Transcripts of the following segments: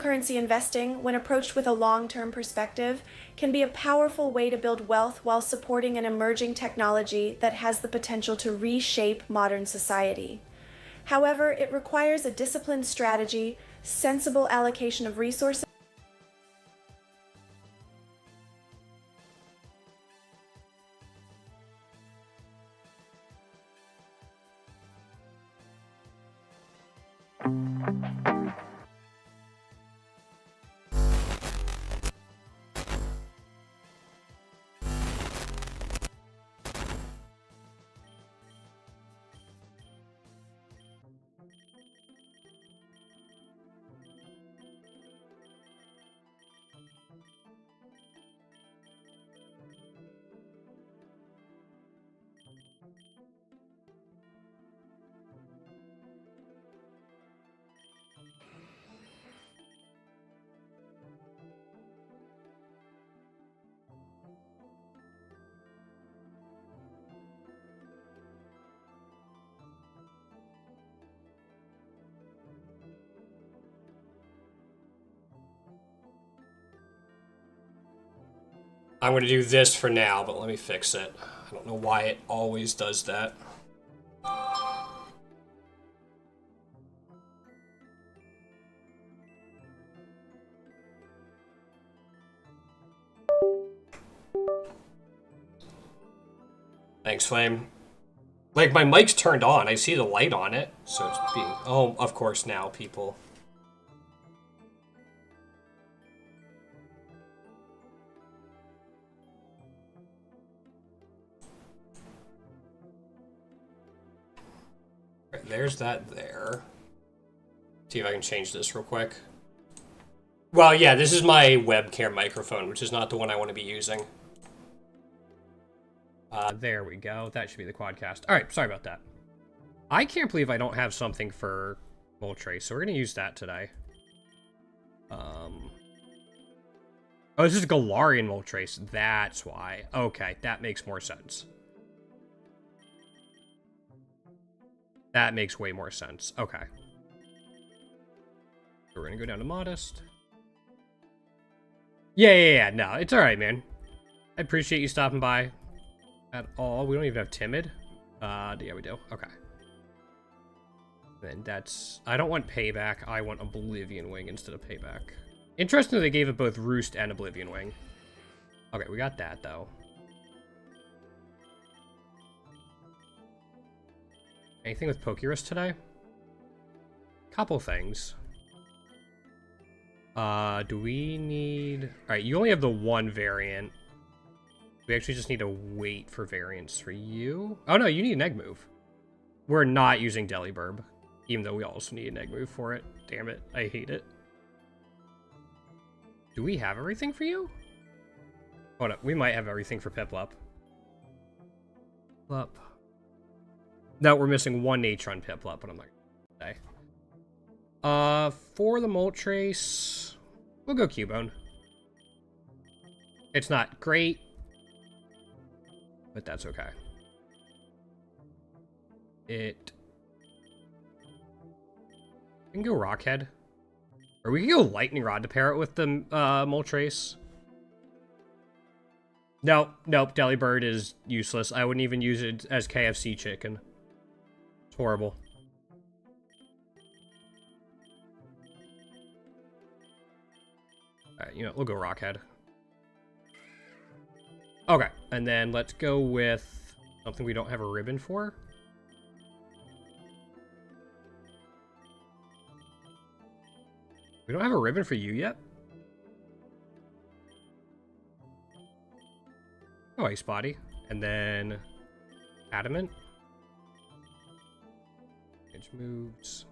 Cryptocurrency investing, when approached with a long-term perspective, can be a powerful way to build wealth while supporting an emerging technology that has the potential to reshape modern society. However, it requires a disciplined strategy, sensible allocation of resources, I'm going to do this for now, but let me fix it. I don't know why it always does that. Thanks, Flame. Like, my mic's turned on. I see the light on it, so it's being... Oh, of course now, people. Right, there's that there. See if I can change this real quick. Well, yeah, this is my webcam microphone, which is not the one I want to be using. There we go. That should be the quadcast. All right, sorry about that. I can't believe I don't have something for Moltres, so we're going to use that today. Oh, this is Galarian Moltres. That's why. Okay, that makes more sense. That makes way more sense. Okay. So we're going to go down to Modest. Yeah. No, it's all right, man. I appreciate you stopping by at all. We don't even have Timid. Yeah, we do. Okay. Then that's... I don't want Payback. I want Oblivion Wing instead of Payback. Interesting that they gave it both Roost and Oblivion Wing. Okay, we got that, though. Anything with Pokerus today? Couple things. Do we need... Alright, you only have the one variant. We actually just need to wait for variants for you. Oh, no, you need an egg move. We're not using Delibirb, even though we also need an egg move for it. Damn it, I hate it. Do we have everything for you? Hold up, we might have everything for Piplup. Piplup. No, we're missing one Natron Piplup, but I'm not gonna say. For the Moltres, we'll go Cubone. It's not great, but that's okay. We can go Rockhead. Or we can go Lightning Rod to pair it with the Moltres. Nope, Delibird is useless. I wouldn't even use it as KFC chicken. It's horrible. Alright, you know, we'll go Rockhead. Okay, and then let's go with something we don't have a ribbon for. We don't have a ribbon for you yet? Oh, Ice Body. And then Adamant. Edge moves.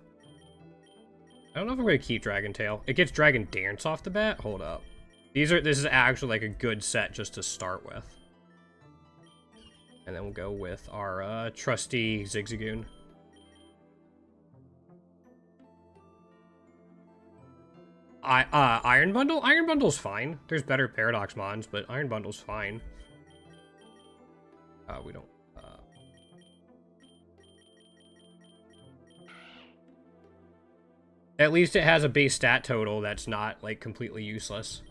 I don't know if I'm going to keep Dragon Tail. It gets Dragon Dance off the bat? Hold up. This is actually like a good set just to start with. And then we'll go with our trusty Zigzagoon. Iron Bundle? Iron Bundle's fine. There's better Paradox Mons, but Iron Bundle's fine. We don't... At least it has a base stat total that's not, like, completely useless.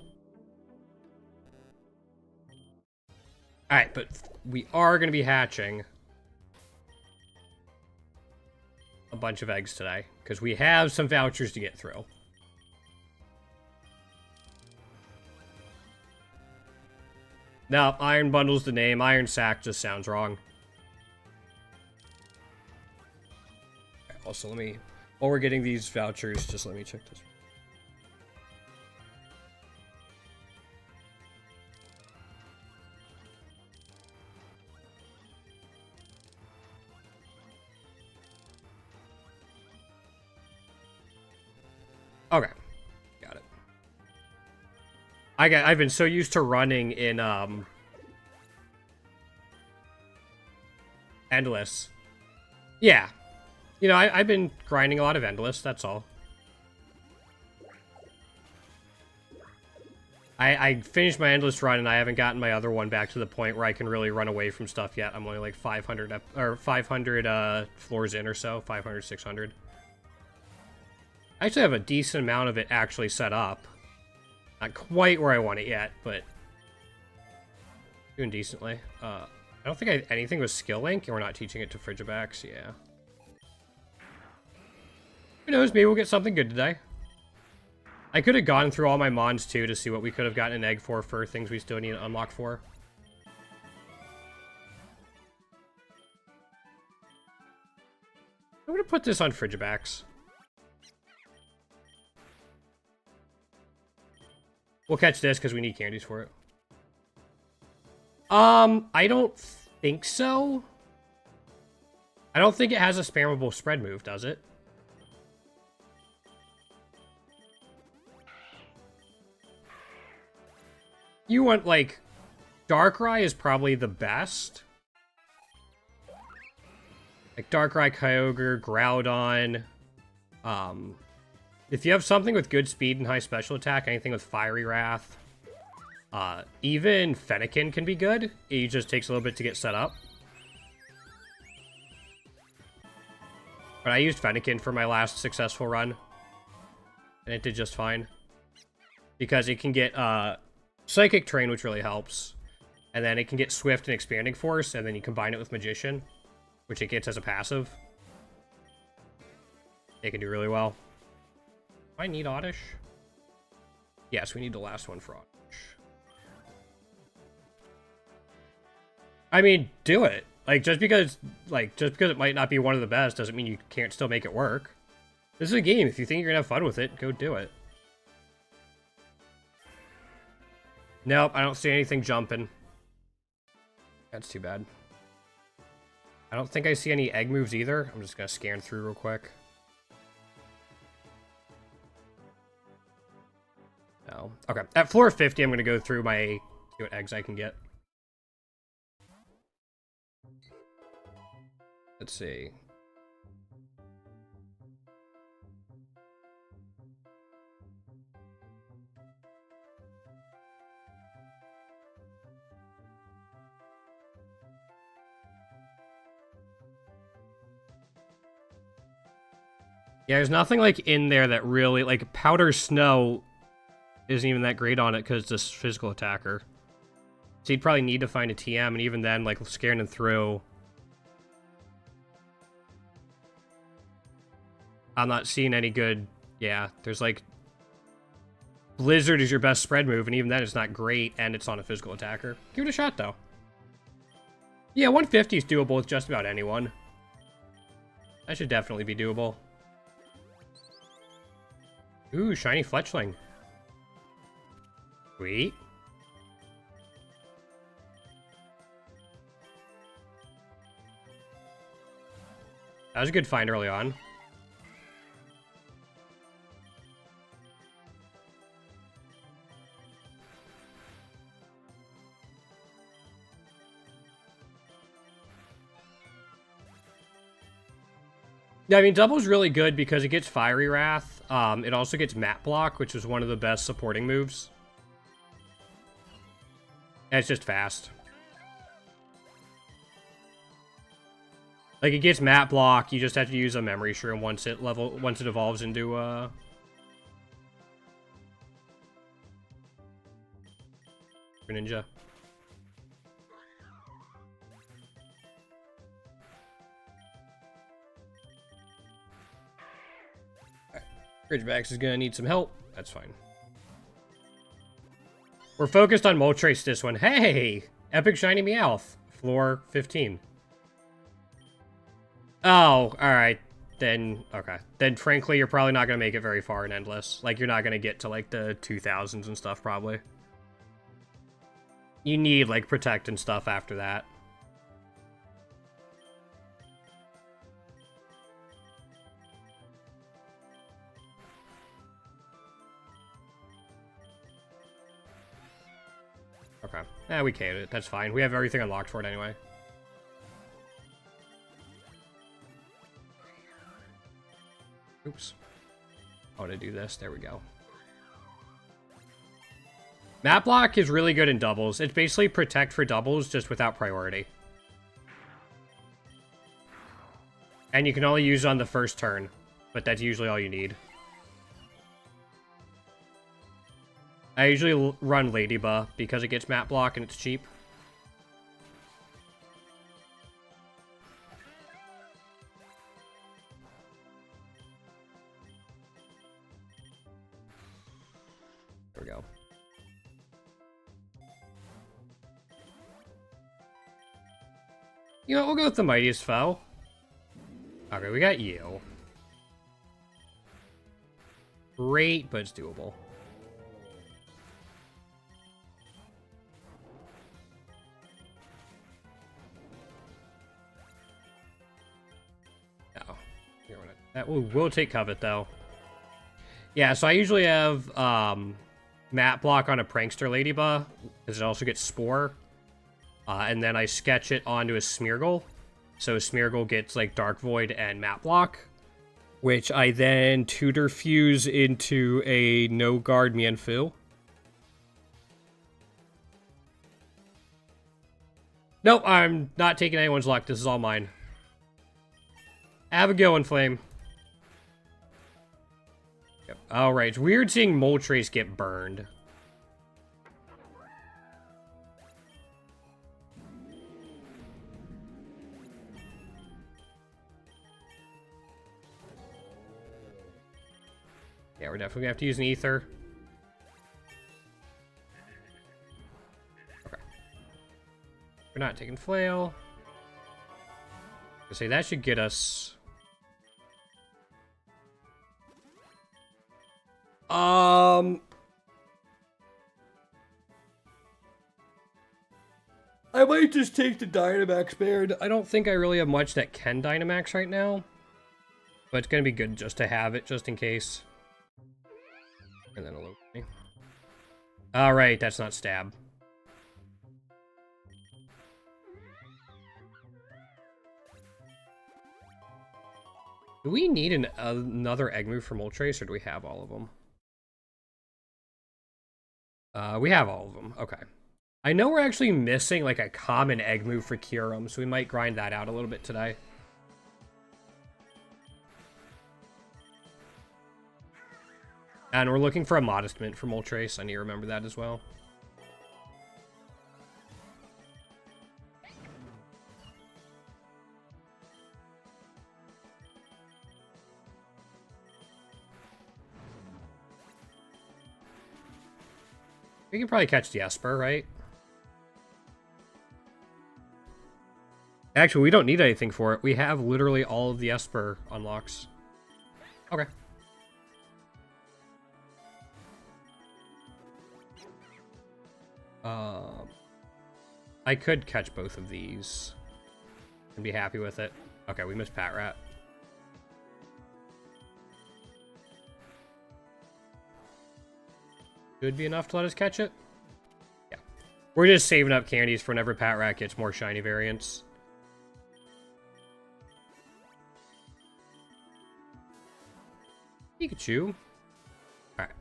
Alright, but we are going to be hatching a bunch of eggs today, because we have some vouchers to get through. Now, Iron Bundle's the name. Iron Sack just sounds wrong. Also, let me... While we're getting these vouchers, just let me check this. Okay. Got it. I've been so used to running in, Endless. Yeah. You know, I've been grinding a lot of Endless, that's all. I finished my Endless run, and I haven't gotten my other one back to the point where I can really run away from stuff yet. I'm only like 500 floors in or so. 500, 600. I actually have a decent amount of it actually set up. Not quite where I want it yet, but doing decently. I don't think anything was skill link, and we're not teaching it to Frigibacks, yeah. Who knows, maybe we'll get something good today. I could have gone through all my mons, too, to see what we could have gotten an egg for things we still need to unlock for. I'm gonna put this on Frigibacks. We'll catch this, because we need candies for it. I don't think so. I don't think it has a spammable spread move, does it? You want, like, Darkrai is probably the best. Like, Darkrai, Kyogre, Groudon. If you have something with good speed and high special attack, anything with Fiery Wrath, even Fennekin can be good. It just takes a little bit to get set up. But I used Fennekin for my last successful run, and it did just fine. Because it can get, Psychic Terrain, which really helps. And then it can get Swift and Expanding Force, and then you combine it with Magician, which it gets as a passive. It can do really well. Do I need Oddish? Yes, we need the last one for Oddish. I mean, do it. Like, just because it might not be one of the best doesn't mean you can't still make it work. This is a game. If you think you're gonna have fun with it, go do it. Nope, I don't see anything jumping. That's too bad. I don't think I see any egg moves either. I'm just gonna scan through real quick. No. Okay. At floor 50, I'm gonna go through see what eggs I can get. Let's see. Yeah, there's nothing, like, in there that really... Like, Powder Snow isn't even that great on it because it's this physical attacker. So you'd probably need to find a TM, and even then, like, scaring him through... I'm not seeing any good... Yeah, there's, like... Blizzard is your best spread move, and even then it's not great, and it's on a physical attacker. Give it a shot, though. Yeah, 150 is doable with just about anyone. That should definitely be doable. Ooh, shiny Fletchling. Sweet. That was a good find early on. Yeah, I mean, Double's really good because it gets Fiery Wrath. It also gets Map Block, which is one of the best supporting moves. And it's just fast. Like, it gets map block, you just have to use a memory shroom once it evolves into, Ninja. Alright. Ridgebacks is gonna need some help. That's fine. We're focused on Moltres this one. Hey! Epic Shiny Meowth. Floor 15. Oh, alright. Then, okay. Then, frankly, you're probably not gonna make it very far in Endless. Like, you're not gonna get to, like, the 2000s and stuff, probably. You need, like, Protect and stuff after that. Okay. We can't. It. That's fine. We have everything unlocked for it anyway. Oops. I want to do this. There we go. Map block is really good in doubles. It's basically Protect for doubles, just without priority. And you can only use it on the first turn, but that's usually all you need. I usually run Ladybug because it gets map block and it's cheap. There we go. You know, we'll go with the Mightiest Foe. Okay, we got you. Great, but it's doable. No. That will take Covet, though. Yeah, so I usually have map block on a Prankster Ladybug, because it also gets Spore. And then I sketch it onto a Smeargle. So Smeargle gets, like, Dark Void and map block, which I then Tutor Fuse into a No Guard Mienfoo. Nope, I'm not taking anyone's luck. This is all mine. Have a go, Flame. Yep. Alright, it's weird seeing Moltres get burned. Yeah, we're definitely gonna have to use an Ether. Okay. We're not taking Flail. I say that should get us. I might just take the Dynamax Baird. I don't think I really have much that can Dynamax right now. But it's gonna be good just to have it, just in case. And then a little. Alright, that's not Stab. Do we need another egg move for Moltres, or do we have all of them? We have all of them. Okay. I know we're actually missing, like, a common egg move for Kyurem, so we might grind that out a little bit today. And we're looking for a Modest Mint for Moltres. I need to remember that as well. We can probably catch the Esper, right? Actually, we don't need anything for it. We have literally all of the Esper unlocks. Okay. I could catch both of these and be happy with it. Okay, we missed Patrat. Should be enough to let us catch it. Yeah. We're just saving up candies for whenever Patrat gets more shiny variants. Pikachu. Alright.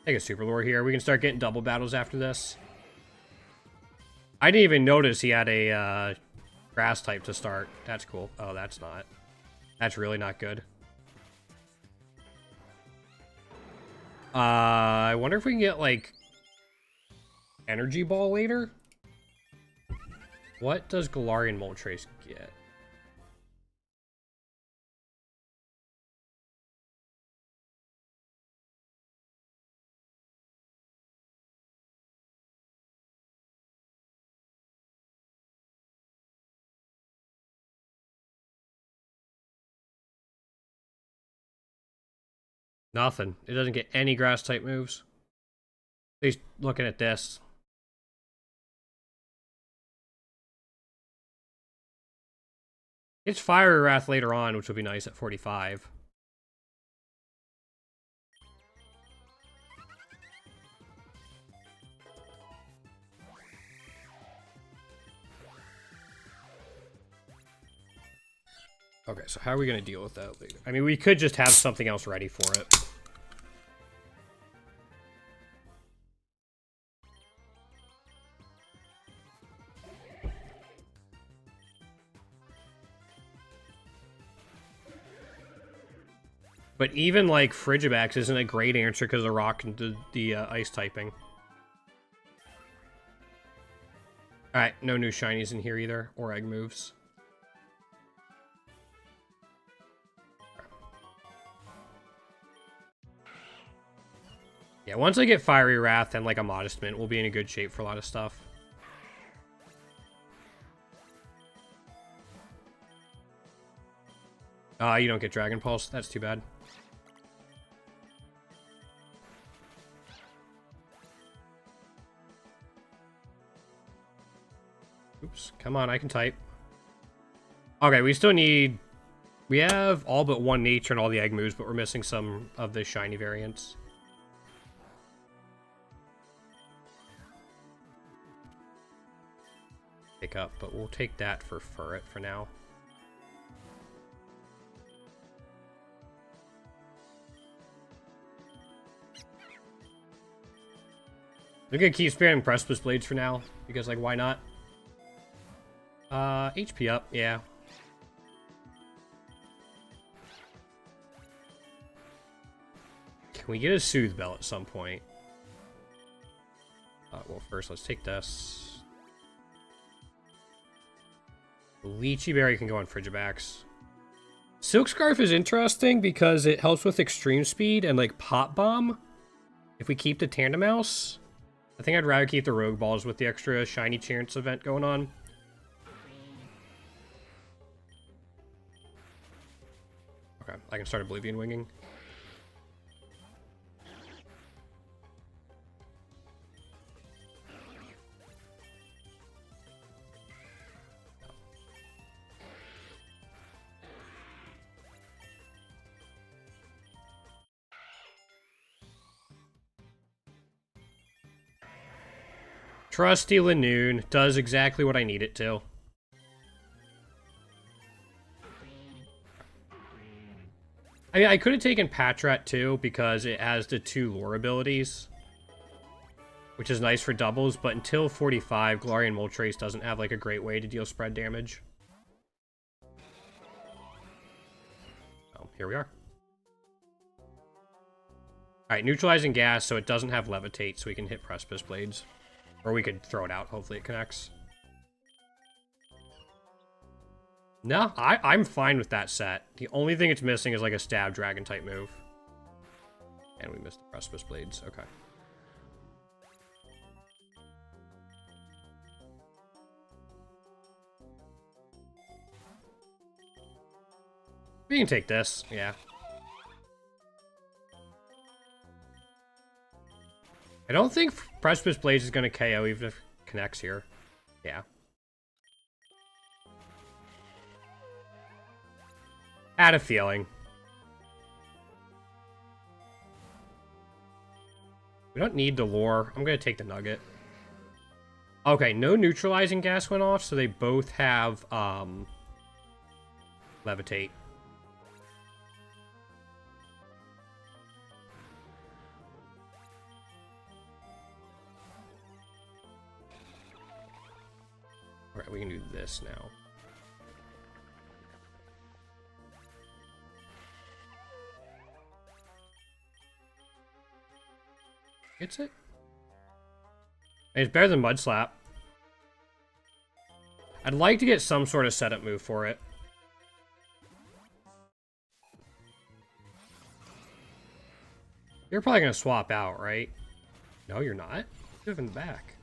Take a super lore here. We can start getting double battles after this. I didn't even notice he had a grass type to start. That's cool. Oh, that's not. That's really not good. I wonder if we can get, like, energy ball later? What does Galarian Moltres get? Nothing. It doesn't get any grass type moves. At least looking at this. It's Fiery Wrath later on, which will be nice at 45. Okay, so how are we going to deal with that later? I mean, we could just have something else ready for it. But even, like, Frigibax isn't a great answer because of rock and the ice typing. Alright, no new shinies in here either, or egg moves. Yeah, once I get Fiery Wrath and, like, a Modest Mint, we'll be in a good shape for a lot of stuff. You don't get Dragon Pulse. That's too bad. Oops. Come on, I can type. Okay, we still need... We have all but one nature and all the egg moves, but we're missing some of the shiny variants. Pick up, but we'll take that for Furret for now. We're gonna keep spamming Precipice Blades for now, because, like, why not? HP up, yeah. Can we get a Soothe Bell at some point? Well, first, let's take this. Lychee Berry can go on Frigibax. Silk Scarf is interesting because it helps with Extreme Speed and, like, Pop Bomb. If we keep the Tandemaus, I think I'd rather keep the Rogue Balls with the extra Shiny Chance event going on. Okay, I can start Oblivion Winging. Trusty Lanoon does exactly what I need it to. I mean, I could have taken Patrat too, because it has the 2 lore abilities, which is nice for doubles, but until 45, Galarian Moltres doesn't have, like, a great way to deal spread damage. Oh, here we are. Alright, neutralizing gas, so it doesn't have Levitate, so we can hit Precipice Blades. Or we could throw it out, hopefully it connects. No, I'm fine with that set. The only thing it's missing is, like, a Stab Dragon type move. And we missed the Precipice Blades, okay. We can take this, yeah. I don't think Precipice Blades is going to KO even if it connects here. Yeah. Had a feeling. We don't need the lore. I'm going to take the nugget. Okay, no neutralizing gas went off, so they both have Levitate. Alright, we can do this now. Gets it? It's better than Mud Slap. I'd like to get some sort of setup move for it. You're probably going to swap out, right? No, you're not. You're in the back.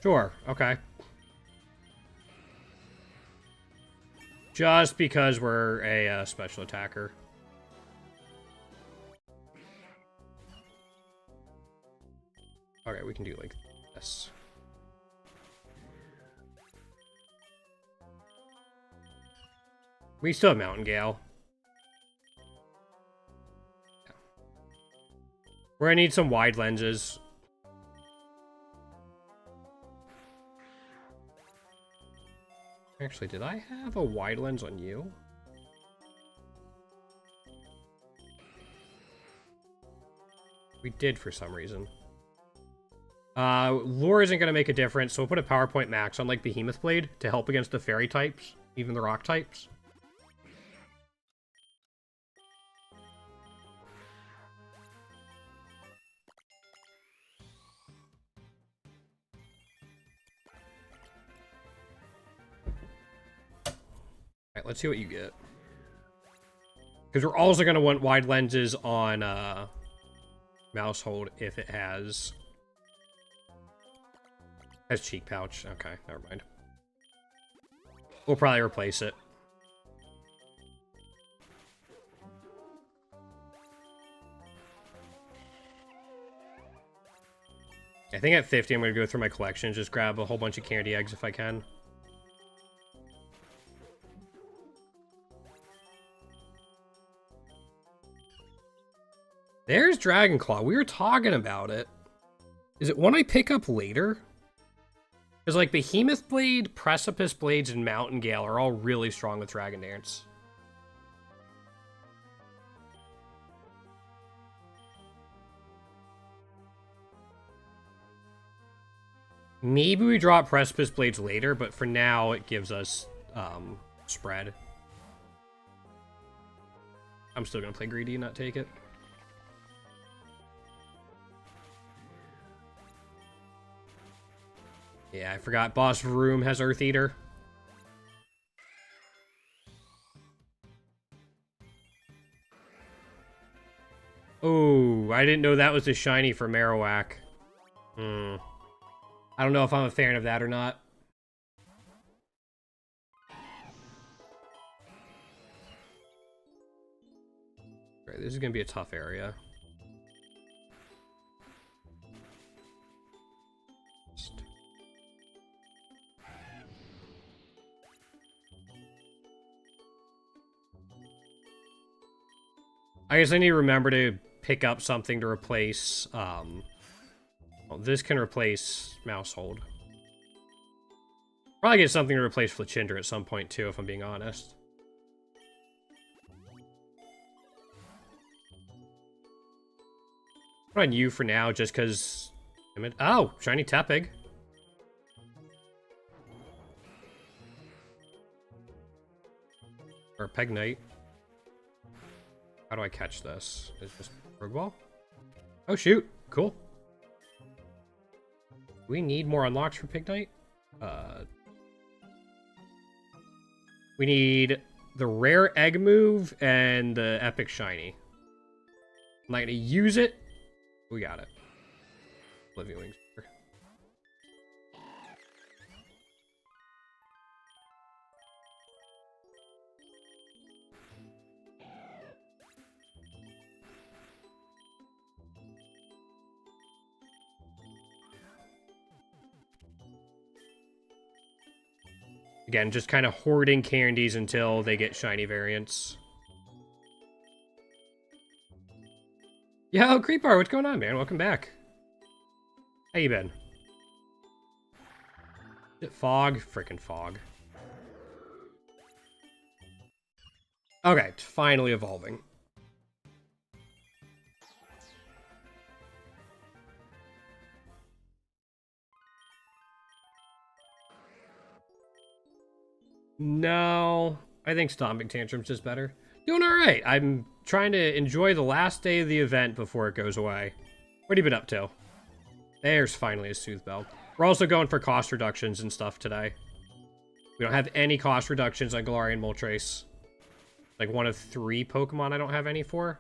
Sure, okay. Just because we're a special attacker. Okay, we can do like this. We still have Mountain Gale. Yeah. We're gonna need some wide lenses. Actually, did I have a wide lens on you? We did for some reason. Lure isn't going to make a difference, so we'll put a PowerPoint Max on, like, Behemoth Blade to help against the fairy types, even the rock types. Alright, let's see what you get. Because we're also going to want wide lenses on, Mouse Hold if it has cheek pouch. Okay, never mind. We'll probably replace it. I think at 50 I'm going to go through my collection, just grab a whole bunch of candy eggs if I can. There's Dragonclaw. We were talking about it. Is it one I pick up later? Because, like, Behemoth Blade, Precipice Blades, and Mountain Gale are all really strong with Dragon Dance. Maybe we drop Precipice Blades later, but for now, it gives us, spread. I'm still going to play Greedy and not take it. Yeah, I forgot Boss Room has Earth Eater. Oh, I didn't know that was a shiny for Marowak. I don't know if I'm a fan of that or not. Right, this is going to be a tough area. I guess I need to remember to pick up something to replace, well, this can replace Mouse Hold. Probably get something to replace Fletchinder at some point, too, if I'm being honest. Put on you for now, just because... Oh! Shiny Tepig. Or Pegnite. How do I catch this? Is this Rogue Ball? Oh, shoot. Cool. Do we need more unlocks for Pignite? We need the rare egg move and the epic shiny. I'm not going to use it. We got it. Oblivion Wings. Again, just kind of hoarding candies until they get shiny variants. Yo, Creepar, what's going on, man? Welcome back. How you been? Is it fog? Frickin' fog. Okay, it's finally evolving. No, I think Stomping Tantrums is better. Doing alright. I'm trying to enjoy the last day of the event before it goes away. What have you been up to? There's finally a Soothe Bell. We're also going for cost reductions and stuff today. We don't have any cost reductions on Galarian Moltres. Like one of 3 Pokemon I don't have any for.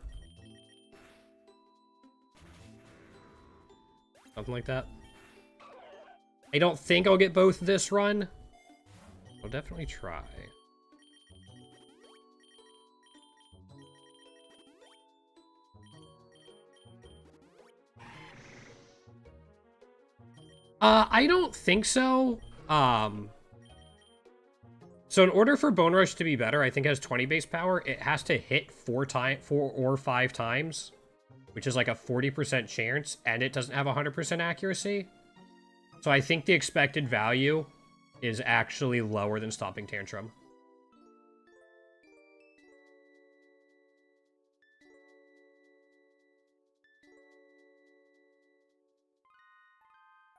Something like that. I don't think I'll get both this run. I'll definitely try. I don't think so. So in order for Bone Rush to be better, I think it has 20 base power. It has to hit 4 or 5 times, which is like a 40% chance, and it doesn't have 100% accuracy. So I think the expected value is actually lower than Stomping Tantrum.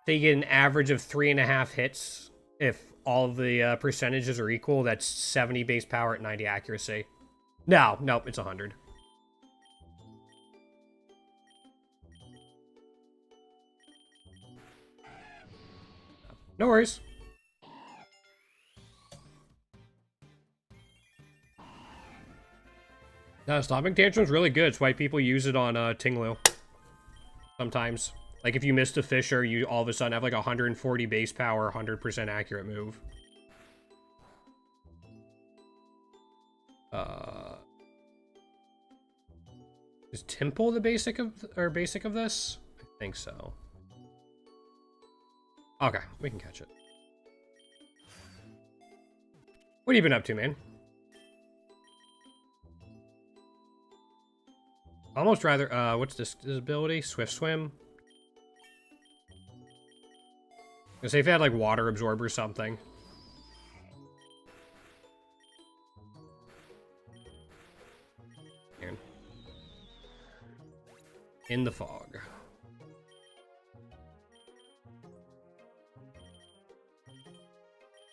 They get an average of 3.5 hits. If all of the percentages are equal, that's 70 base power at 90 accuracy. No, nope, it's 100. No worries. No, Stomping Tantrum's really good. It's why people use it on Tinglu. Sometimes. Like, if you missed a Fisher, you all of a sudden have, like, 140 base power, 100% accurate move. Is Temple the basic of this? I think so. Okay, we can catch it. What have you been up to, man? Almost rather, what's this ability? Swift Swim? I was gonna say if it had, like, Water Absorb or something. In the fog.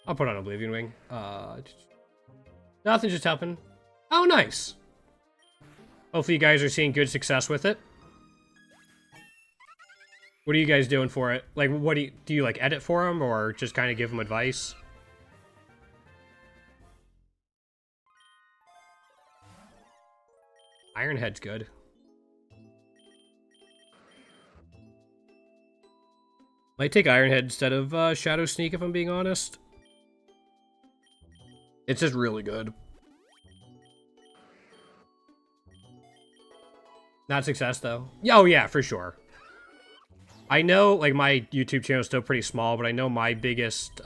I'll put on Oblivion Wing. Nothing just happened. Oh, nice. Hopefully you guys are seeing good success with it. What are you guys doing for it? Like, what do you like edit for them or just kind of give them advice? Ironhead's good. Might take Ironhead instead of Shadow Sneak if I'm being honest. It's just really good. Not success though. Oh yeah, for sure. I know, like, my YouTube channel is still pretty small, but I know my biggest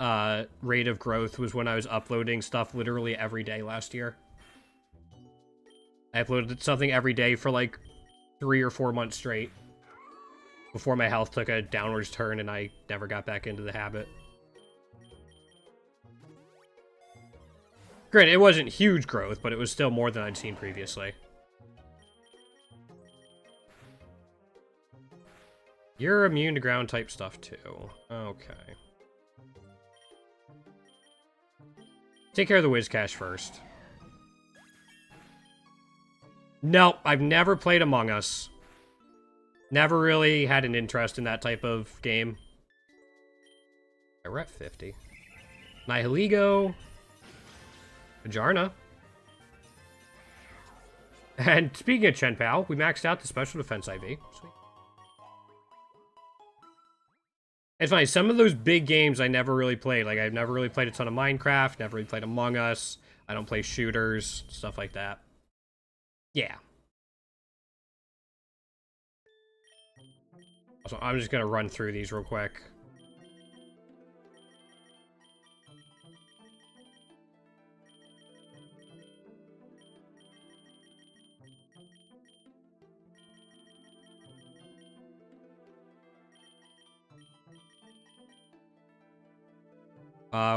rate of growth was when I was uploading stuff literally every day last year. I uploaded something every day for like 3 or 4 months straight before my health took a downwards turn and I never got back into the habit. Granted, it wasn't huge growth, but it was still more than I'd seen previously. You're immune to ground type stuff too. Okay. Take care of the Whiscash first. Nope, I've never played Among Us. Never really had an interest in that type of game. We're at 50. Nihiligo. Ajarna. And speaking of Chen Pao, we maxed out the special defense IV. Sweet. It's funny, some of those big games I never really played. Like, I've never really played a ton of Minecraft, never really played Among Us. I don't play shooters, stuff like that. Yeah. So I'm just gonna run through these real quick.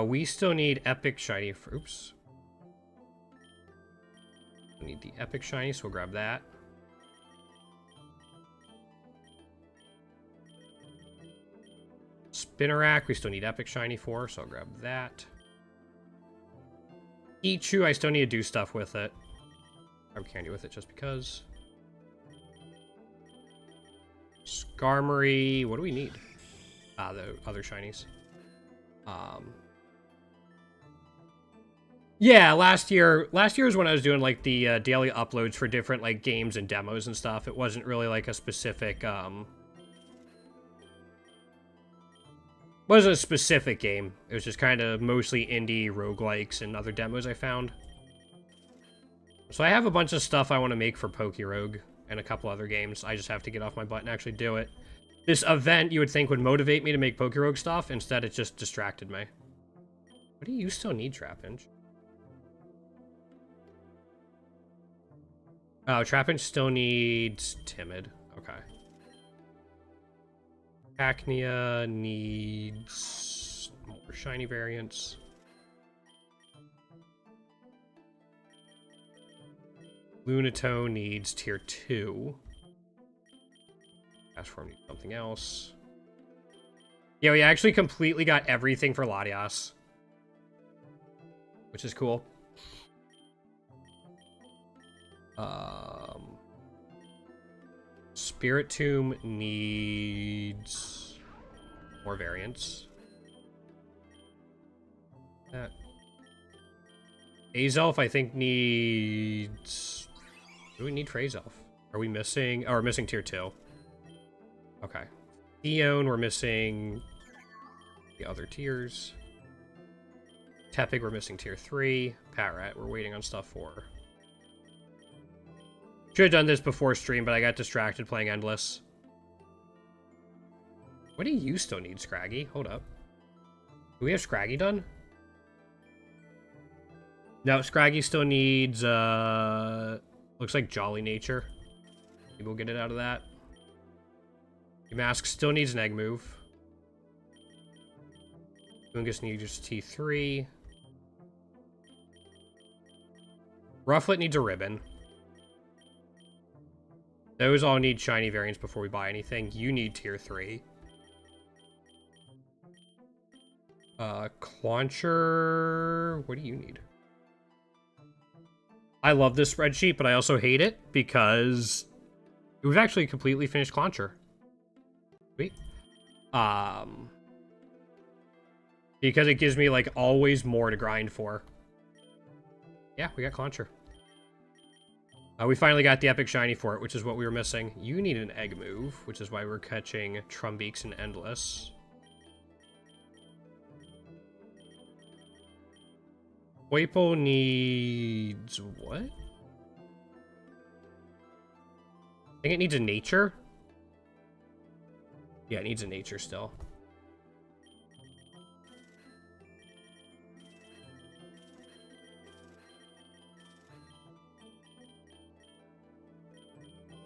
We still need epic shiny. Oops. We need the epic shiny, so we'll grab that. Spinnerack, we still need epic shiny for, so I'll grab that. Ichu, I still need to do stuff with it. Grab candy with it just because. Skarmory, what do we need? The other shinies. Yeah, last year was when I was doing like the daily uploads for different like games and demos and stuff. It wasn't really like a specific wasn't a specific game. It was just kind of mostly indie roguelikes and other demos I found. So I have a bunch of stuff I want to make for Pokerogue and a couple other games. I just have to get off my butt and actually do it. This event you would think would motivate me to make Pokerogue stuff. Instead, it just distracted me. What do you still need, Trapinch? Oh, Trapinch still needs Timid. Okay. Cacnea needs more shiny variants. Lunatone needs tier 2. Cashform needs something else. Yeah, we actually completely got everything for Latias, which is cool. Spiritomb needs more variants. That Azelf, I think, needs... Do we need for Azelf? Are we missing... Oh, we're missing tier 2. Okay. Theon, we're missing the other tiers. Tepig, we're missing tier 3. Patrat, we're waiting on stuff for. Should have done this before stream, but I got distracted playing Endless. What do you still need, Scraggy? Hold up. Do we have Scraggy done? No, Scraggy still needs, looks like Jolly Nature. Maybe we'll get it out of that. Mask still needs an egg move. Lungus needs T3. Rufflet needs a ribbon. Those all need shiny variants before we buy anything. You need tier 3. Clauncher... What do you need? I love this spreadsheet, but I also hate it because we've actually completely finished Clauncher. Sweet. Because it gives me, like, always more to grind for. Yeah, we got Clauncher. We finally got the epic shiny for it, which is what we were missing. You need an egg move, which is why we're catching Trumbeaks and Endless. Waipo needs... what? I think it needs a nature. Yeah, it needs a nature still.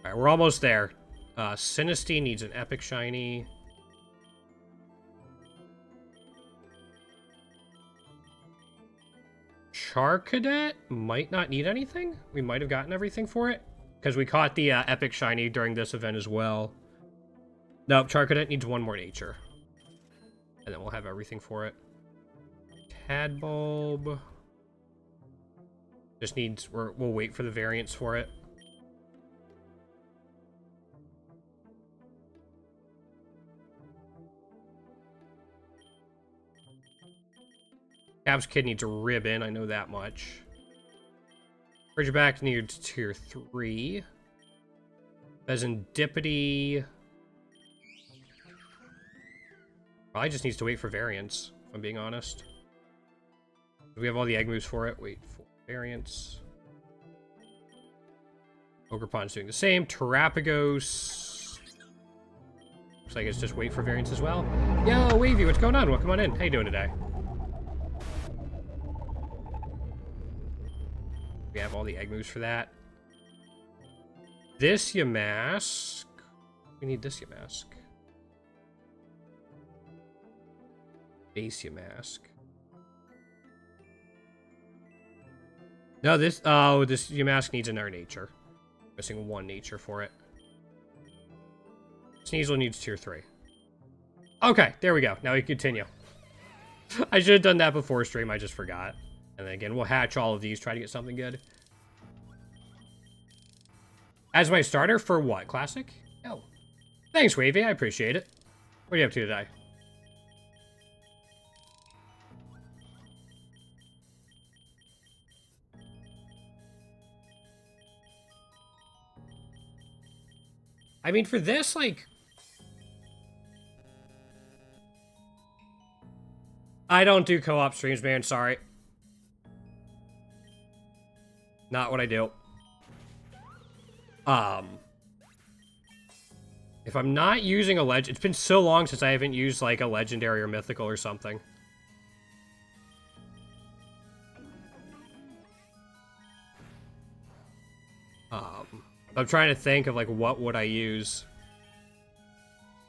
Alright, we're almost there. Sinistea needs an epic shiny. Charcadet might not need anything. We might have gotten everything for it. Because we caught the epic shiny during this event as well. Nope, Charcadet needs one more nature. And then we'll have everything for it. Tadbulb. Just needs... we'll wait for the variants for it. Cab's Kid needs a ribbon, I know that much. Ridgeback needs tier 3. Bezendipity probably just needs to wait for variants, if I'm being honest. Do we have all the egg moves for it? Wait for variants. Ogerpon's doing the same. Terrapagos. Looks like it's just wait for variants as well. Yo, Wavy, what's going on? Welcome on in. How you doing today? We have all the egg moves for that. This Yamask. We need this Yamask. Base Yamask. No, this... oh, this Yamask needs another nature. Missing one nature for it. Sneasel needs tier 3. Okay, there we go. Now we continue. I should have done that before stream. I just forgot. And then again, we'll hatch all of these, try to get something good. As my starter for what? Classic? Oh. Thanks, Wavy. I appreciate it. What are you up to today? I mean, for this, like... I don't do co-op streams, man. Sorry. Not what I do. If I'm not using a legend... It's been so long since I haven't used, like, a legendary or mythical or something. I'm trying to think of, like, what would I use?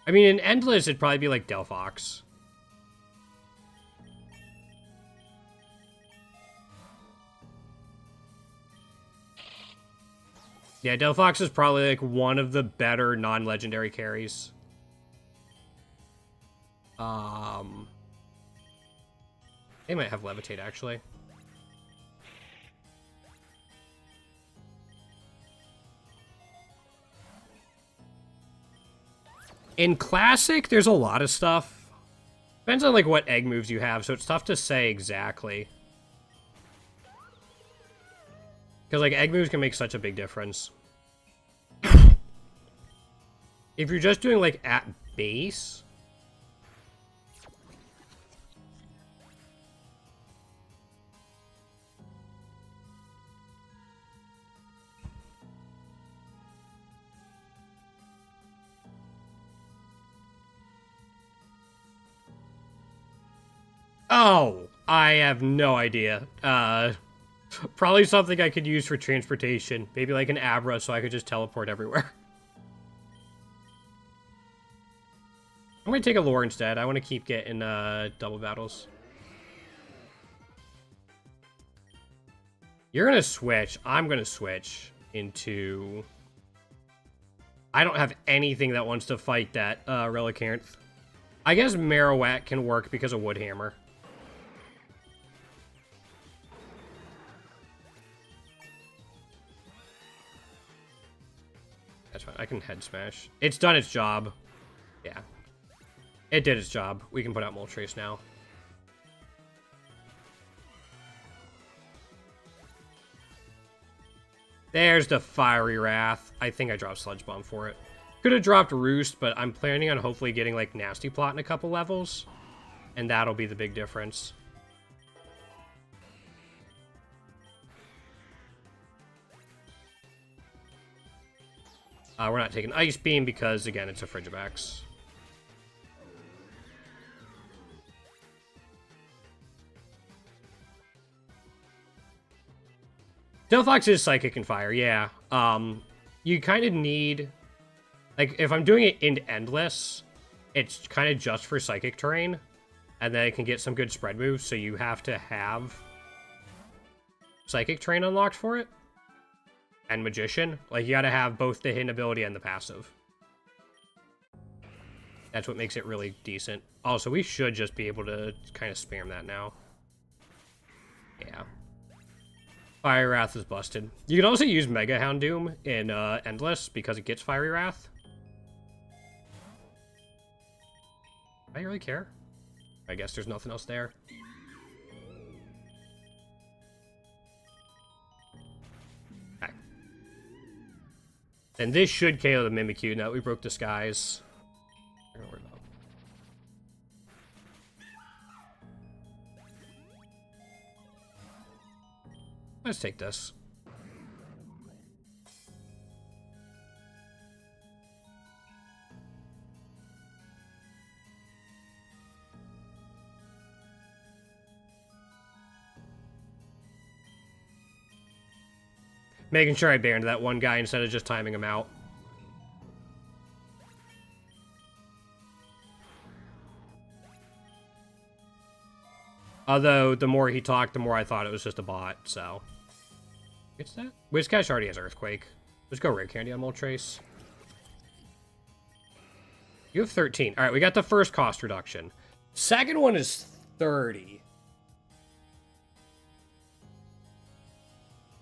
I mean, in Endless, it'd probably be, like, Delphox. Yeah, Delphox is probably, like, one of the better non-legendary carries. They might have Levitate, actually. In Classic, there's a lot of stuff. Depends on, like, what egg moves you have, so it's tough to say exactly. Because, like, egg moves can make such a big difference. If you're just doing, like, at base... Oh, I have no idea. Probably something I could use for transportation. Maybe like an Abra so I could just teleport everywhere. I'm gonna take a lore instead. I want to keep getting double battles. You're gonna switch. I'm gonna switch into... I don't have anything that wants to fight that Relicanth. I guess Marowak can work because of Woodhammer. That's fine. I can head smash. It's done its job. Yeah. It did its job. We can put out Moltres now. There's the Fiery Wrath. I think I dropped Sludge Bomb for it. Could have dropped Roost, but I'm planning on hopefully getting, like, Nasty Plot in a couple levels. And that'll be the big difference. We're not taking Ice Beam because, again, it's a Frigibax. Delphox is Psychic and Fire, yeah. You kind of need... Like, if I'm doing it in Endless, it's kind of just for Psychic terrain. And then it can get some good spread moves, so you have to have Psychic terrain unlocked for it. And Magician. Like, you gotta have both the hidden ability and the passive. That's what makes it really decent. Also, we should just be able to kind of spam that now. Yeah. Fiery Wrath is busted. You can also use Mega Houndoom in Endless because it gets Fiery Wrath. I really care. I guess there's nothing else there. Okay. And this should KO the Mimikyu now that we broke the skies. I don't know where to go. Let's take this. Making sure I banned that one guy instead of just timing him out. Although, the more he talked, the more I thought it was just a bot, so... What's that? Wizcash already has Earthquake. Let's go Rare Candy on Moltres. You have 13. Alright, we got the first cost reduction. Second one is 30.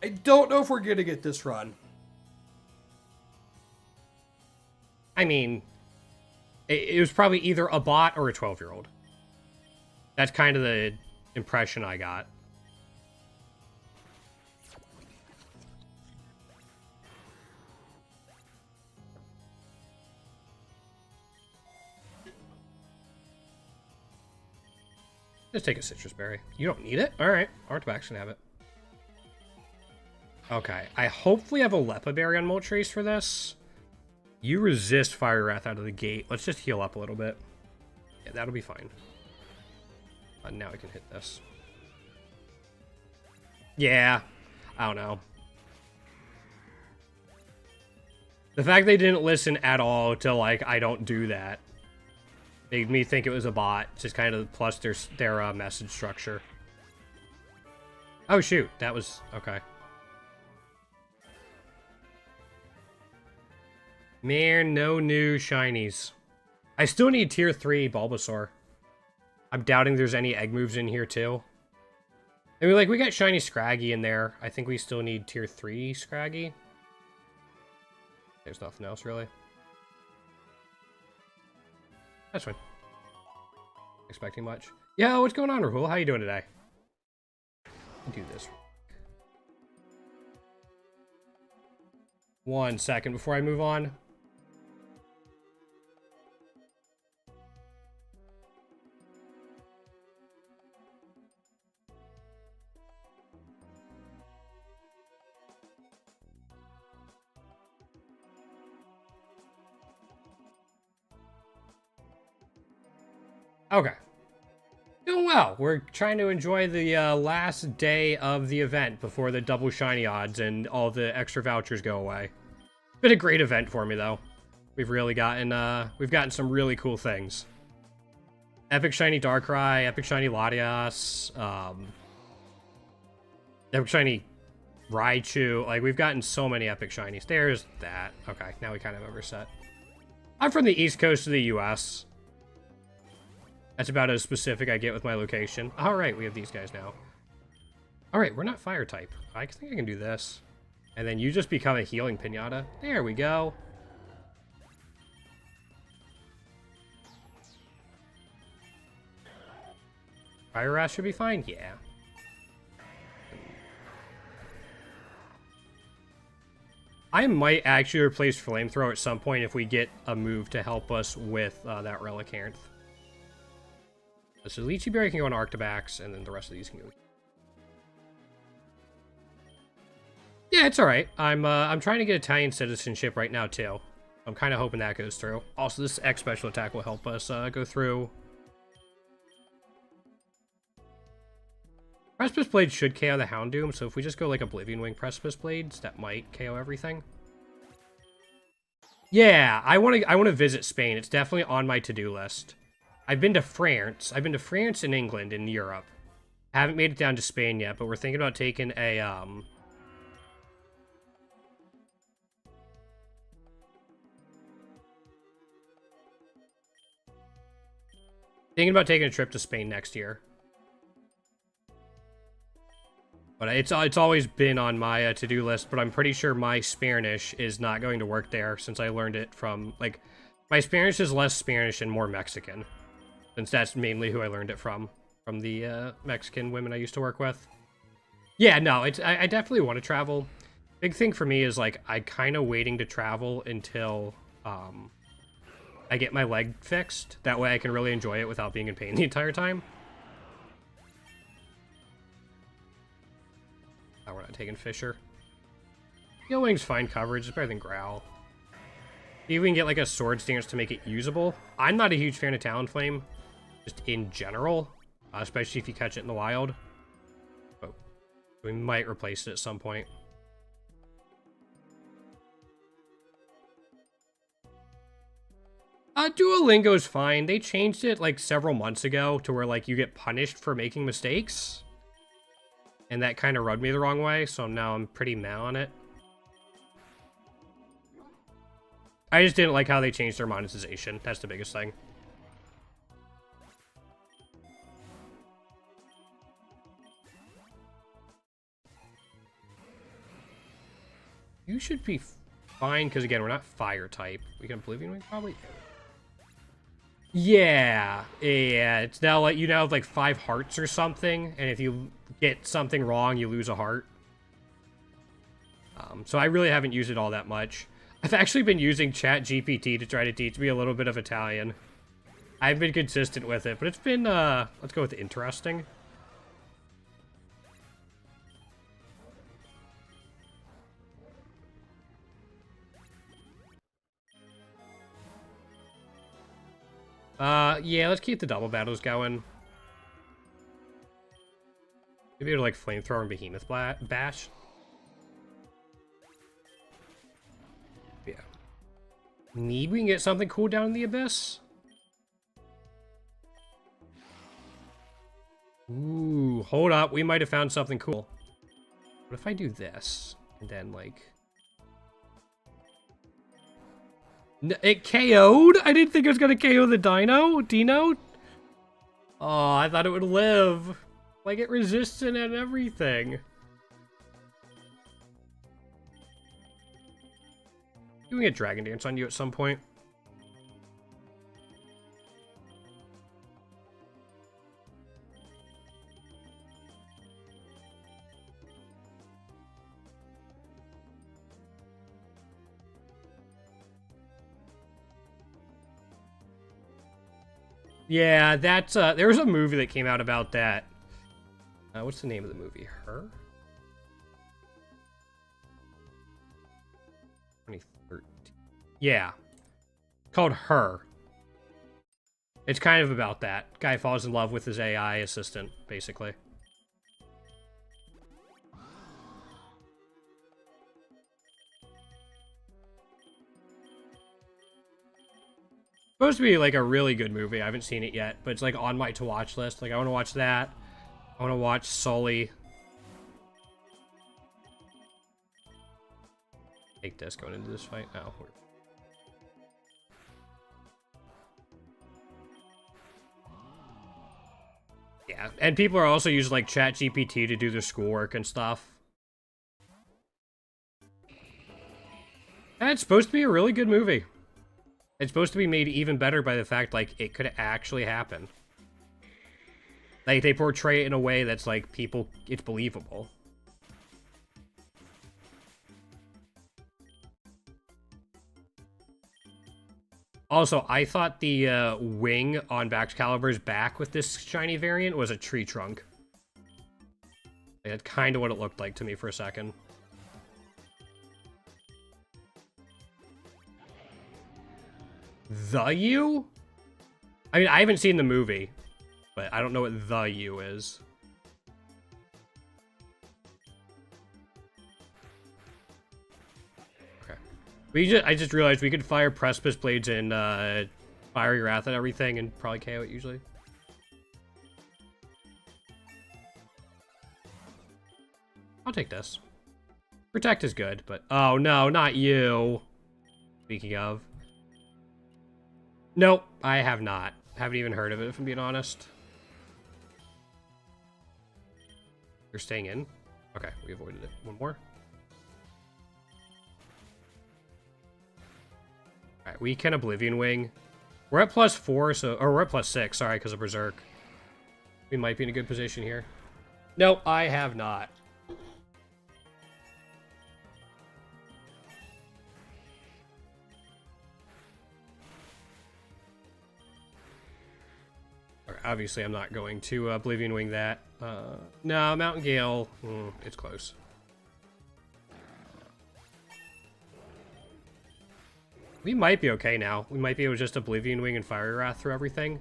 I don't know if we're gonna get this run. I mean, it was probably either a bot or a 12-year-old. That's kind of the impression I got. Just take a citrus berry. You don't need it? Alright. Artifacts can have it. Okay. I hopefully have a Lepa berry on Moltres for this. You resist Fire Wrath out of the gate. Let's just heal up a little bit. Yeah, that'll be fine. Now I can hit this. Yeah. I don't know. The fact they didn't listen at all to, like, I don't do that made me think it was a bot. Just kind of plus their message structure. Oh, shoot. That was... Okay. Man, no new shinies. I still need tier 3 Bulbasaur. I'm doubting there's any egg moves in here, too. I mean, like, we got shiny Scraggy in there. I think we still need tier 3 Scraggy. There's nothing else, really. That's fine. Expecting much. Yo, what's going on, Rahul? How you doing today? Do this. 1 second before I move on. Okay. Doing well. We're trying to enjoy the last day of the event before the double shiny odds and all the extra vouchers go away. Been a great event for me, though. We've really gotten, we've gotten some really cool things. Epic shiny Darkrai, epic shiny Latias, epic shiny Raichu. Like, we've gotten so many epic shinies. There's that. Okay, now we kind of overset. I'm from the east coast of the US. That's about as specific I get with my location. Alright, we have these guys now. Alright, we're not fire type. I think I can do this. And then you just become a healing pinata. There we go. Fire Wrath should be fine? Yeah. I might actually replace Flamethrower at some point if we get a move to help us with that Relicanth. So Lychee Berry can go on Arctibax, and then the rest of these can go. Yeah, it's alright. I'm trying to get Italian citizenship right now, too. I'm kind of hoping that goes through. Also, this X special attack will help us go through. Precipice Blade should KO the Houndoom, so if we just go like Oblivion Wing Precipice Blades, that might KO everything. Yeah, I want to visit Spain. It's definitely on my to-do list. I've been to France. I've been to France and England in Europe. Haven't made it down to Spain yet, but we're thinking about taking a trip to Spain next year. But it's always been on my to-do list, but I'm pretty sure my Spanish is not going to work there since I learned it from, like, my Spanish is less Spanish and more Mexican. Since that's mainly who I learned it from the Mexican women I used to work with. Yeah, no, I definitely want to travel. Big thing for me is, like, I'm kind of waiting to travel until I get my leg fixed. That way I can really enjoy it without being in pain the entire time. Oh, we're not taking Fisher. Steel Wing's fine coverage. It's better than Growl. See if we can get, like, a Swords Dance to make it usable. I'm not a huge fan of Talonflame. Just in general, especially if you catch it in the wild. But we might replace it at some point. Duolingo's fine. They changed it like several months ago to where like you get punished for making mistakes. And that kind of rubbed me the wrong way, so now I'm pretty mad on it. I just didn't like how they changed their monetization. That's the biggest thing. You should be fine, because again, we're not fire type. We can Oblivion Wing, probably? Yeah. Yeah, it's now like, you now have like 5 hearts or something, and if you get something wrong, you lose a heart. So I really haven't used it all that much. I've actually been using ChatGPT to try to teach me a little bit of Italian. I've been consistent with it, but it's been, let's go with interesting. Yeah, let's keep the double battles going. Maybe it'll like flamethrower and behemoth bash. Yeah. Maybe we can get something cool down in the abyss. Ooh, hold up. We might have found something cool. What if I do this? And then, like... It KO'd? I didn't think it was going to KO the Dino? Oh, I thought it would live. Like, it resisted and everything. Doing a Dragon Dance on you at some point. Yeah, that's, there was a movie that came out about that. What's the name of the movie? Her? 2013. Yeah. Called Her. It's kind of about that. Guy falls in love with his AI assistant, basically. Supposed to be like a really good movie. I haven't seen it yet, but it's like on my to-watch list. Like, I want to watch that. I want to watch Sully. Take this going into this fight. Oh, yeah, and people are also using like ChatGPT to do their schoolwork and stuff. And it's supposed to be a really good movie. It's supposed to be made even better by the fact, like, it could actually happen. Like, they portray it in a way that's, like, it's believable. Also, I thought the wing on Baxcalibur's back with this shiny variant was a tree trunk. Like, that's kind of what it looked like to me for a second. The U? I mean, I haven't seen the movie, but I don't know what the U is. Okay. I just realized we could fire Precipice Blades and Fiery Wrath and everything and probably KO it usually. I'll take this. Protect is good, but... Oh, no, not you. Speaking of... Nope, I have not. Haven't even heard of it, if I'm being honest. You're staying in? Okay, we avoided it. One more. Alright, we can Oblivion Wing. We're at +4, so... Or we're at +6, sorry, because of Berserk. We might be in a good position here. Nope, I have not. Obviously, I'm not going to Oblivion Wing that. No, Mountain Gale, it's close. We might be okay now. We might be able to just Oblivion Wing and Fiery Wrath through everything.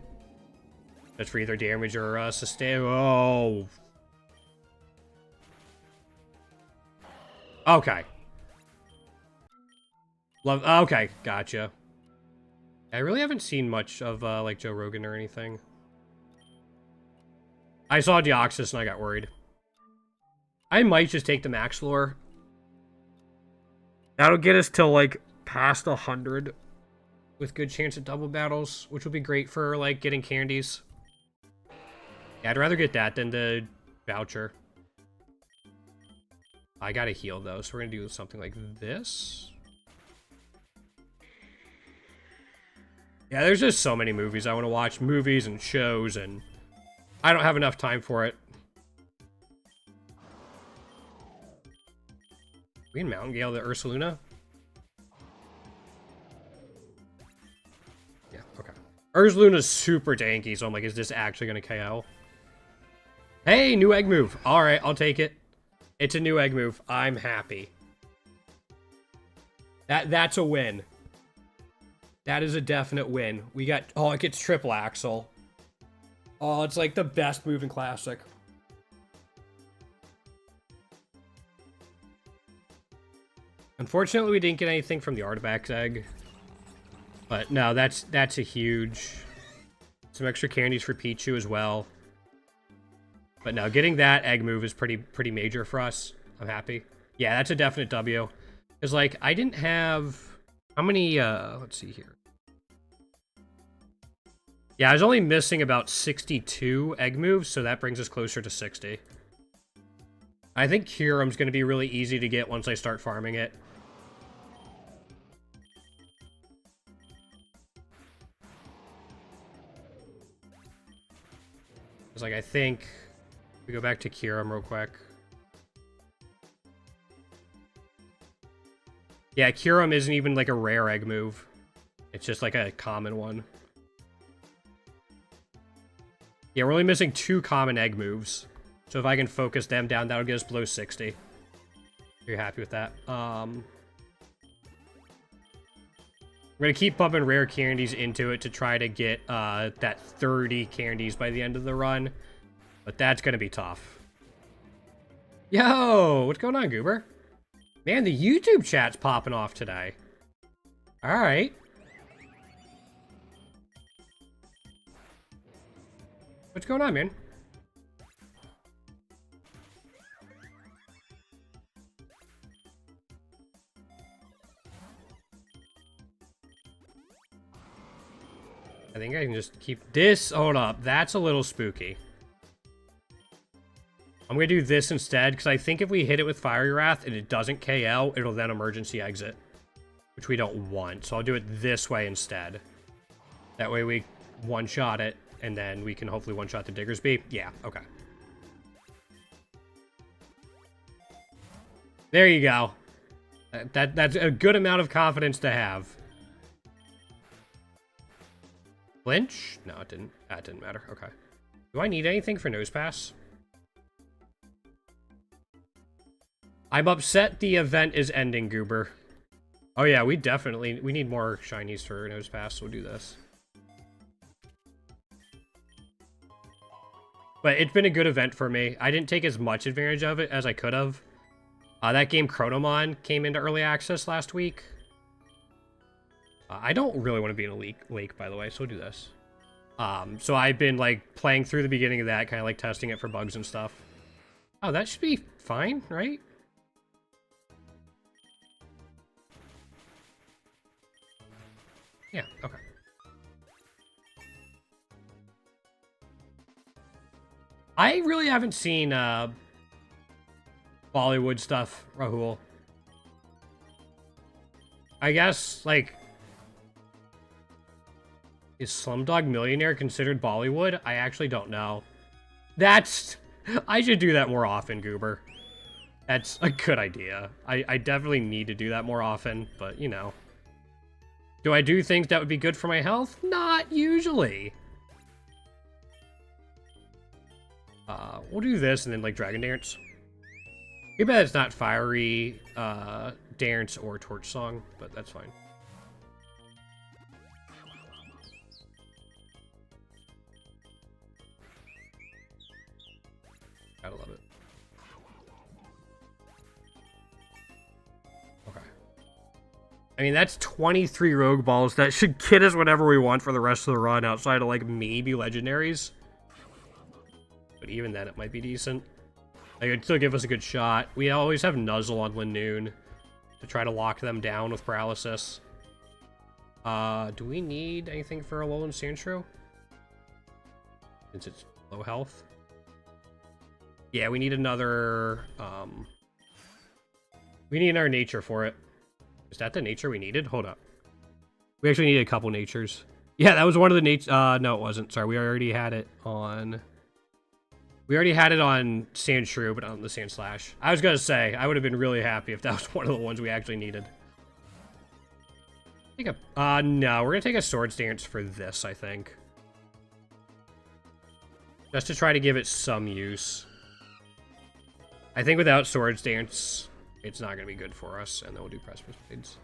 That's for either damage or sustain. Oh. Okay. Okay, gotcha. I really haven't seen much of, like, Joe Rogan or anything. I saw Deoxys and I got worried. I might just take the Max Lore. That'll get us till, like, past 100. With good chance at double battles, which will be great for, like, getting candies. Yeah, I'd rather get that than the Voucher. I gotta heal though, so we're gonna do something like this. Yeah, there's just so many movies I want to watch. Movies and shows, and I don't have enough time for it. We can Mountain Gale the Ursaluna? Yeah, okay. Ursaluna's super tanky, so I'm like, is this actually going to KO? Hey, new egg move. Alright, I'll take it. It's a new egg move. I'm happy. That's a win. That is a definite win. We got... Oh, it gets triple axle. Oh, it's like the best move in Classic. Unfortunately, we didn't get anything from the Artifacts egg. But no, that's a huge... Some extra candies for Pichu as well. But no, getting that egg move is pretty major for us. I'm happy. Yeah, that's a definite W. Because, like, I didn't have... How many, let's see here. Yeah, I was only missing about 62 egg moves, so that brings us closer to 60. I think Curum's going to be really easy to get once I start farming it. It's like, I think... We go back to Curum real quick. Yeah, Curum isn't even like a rare egg move. It's just like a common one. Yeah, we're only missing 2 common egg moves. So if I can focus them down, that'll get us below 60. You're happy with that. We're gonna keep pumping rare candies into it to try to get that 30 candies by the end of the run. But that's gonna be tough. Yo, what's going on, Goober? Man, the YouTube chat's popping off today. Alright. What's going on, man? I think I can just keep this. Hold up. That's a little spooky. I'm going to do this instead, because I think if we hit it with Fiery Wrath and it doesn't KO, it'll then emergency exit, which we don't want. So I'll do it this way instead. That way we one-shot it, and then we can hopefully one-shot the Diggersby. Yeah, okay. There you go. That's a good amount of confidence to have. Flinch? No, it didn't. That didn't matter. Okay. Do I need anything for Nose Pass? I'm upset the event is ending, Goober. Oh yeah, we need more shinies for Nose Pass, so we'll do this. But it's been a good event for me. I didn't take as much advantage of it as I could have. That game Chronomon came into early access last week. I don't really want to be in a lake, by the way, so we'll do this. So I've been, like, playing through the beginning of that, kind of, like, testing it for bugs and stuff. Oh, that should be fine, right? Yeah, okay. I really haven't seen, Bollywood stuff, Rahul. I guess, like... Is Slumdog Millionaire considered Bollywood? I actually don't know. That's... I should do that more often, Goober. That's a good idea. I definitely need to do that more often, but, you know. Do I do things that would be good for my health? Not usually. We'll do this and then, like, Dragon Dance. Too bad it's not Fiery Dance or Torch Song, but that's fine. Gotta love it. Okay. I mean, that's 23 Rogue Balls. That should get us whatever we want for the rest of the run, outside of, like, maybe Legendaries. But even then, it might be decent. Like, it'd still give us a good shot. We always have Nuzzle on Linoon to try to lock them down with Paralysis. Do we need anything for Alolan Sandshrew? Since it's low health? Yeah, we need another, We need our nature for it. Is that the nature we needed? Hold up. We actually needed a couple natures. Yeah, that was one of the nature. No, it wasn't. Sorry, we already had it on... We already had it on Sand Shrew, but on the Sand Slash. I was gonna say, I would have been really happy if that was one of the ones we actually needed. Take a... no, we're gonna take a Swords Dance for this, I think. Just to try to give it some use. I think without Swords Dance, it's not gonna be good for us, and then we'll do Precipice Blades.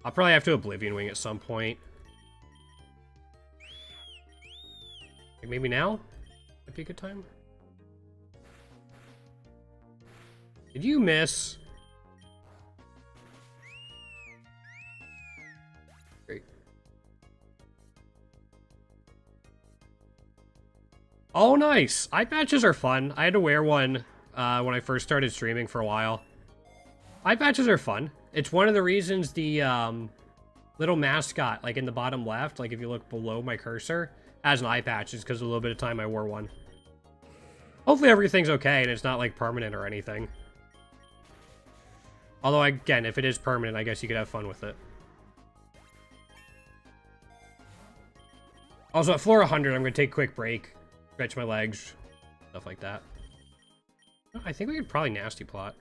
I'll probably have to Oblivion Wing at some point. Like maybe now? Might be a good time. Did you miss? Great. Oh, nice! Eye patches are fun. I had to wear one when I first started streaming for a while. Eye patches are fun. It's one of the reasons the little mascot, like in the bottom left, like if you look below my cursor, has an eye patch, is because a little bit of time I wore one. Hopefully everything's okay and it's not like permanent or anything. Although again, if it is permanent, I guess you could have fun with it. Also at floor 100, I'm going to take a quick break, stretch my legs, stuff like that. I think we could probably nasty plot.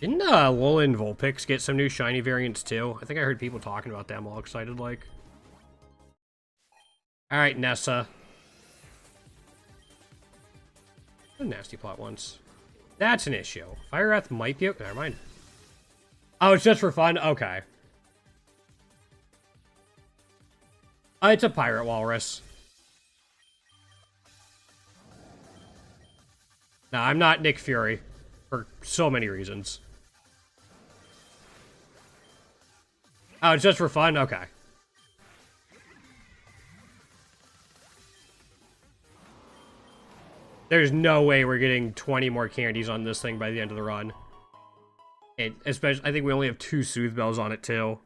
Didn't Alolan Vulpix get some new shiny variants too? I think I heard people talking about them all excited like. Alright, Nessa. A nasty plot once. That's an issue. Fire Wrath might be... Never mind. Oh, it's just for fun? Okay. It's a Pirate Walrus. No, I'm not Nick Fury. For so many reasons. Oh, it's just for fun? Okay. There's no way we're getting 20 more candies on this thing by the end of the run. Especially, I think we only have 2 Soothe Bells on it, too.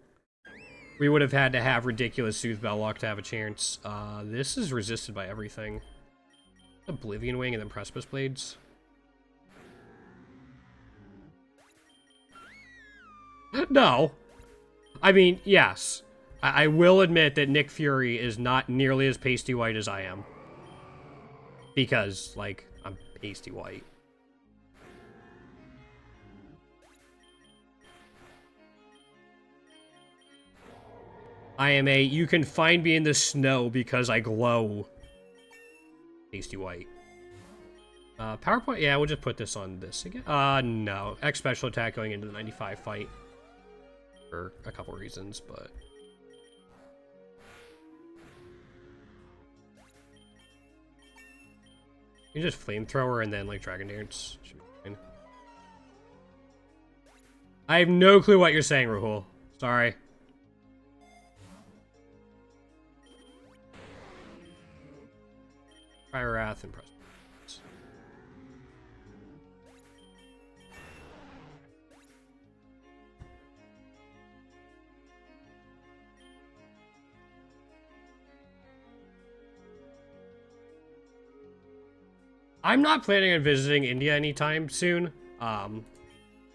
We would have had to have ridiculous Soothe Bell luck to have a chance. This is resisted by everything. Oblivion Wing and then Precipice Blades. No. I mean, yes. I will admit that Nick Fury is not nearly as pasty white as I am. Because, like, I'm pasty white. I am a, you can find me in the snow because I glow. Pasty white. PowerPoint, yeah, we'll just put this on this again. No. X special attack going into the 95 fight. For a couple reasons, but... You can just Flamethrower and then, like, Dragon Dance. Should be fine. I have no clue what you're saying, Rahul. Sorry. Fire Wrath and Press. I'm not planning on visiting India anytime soon.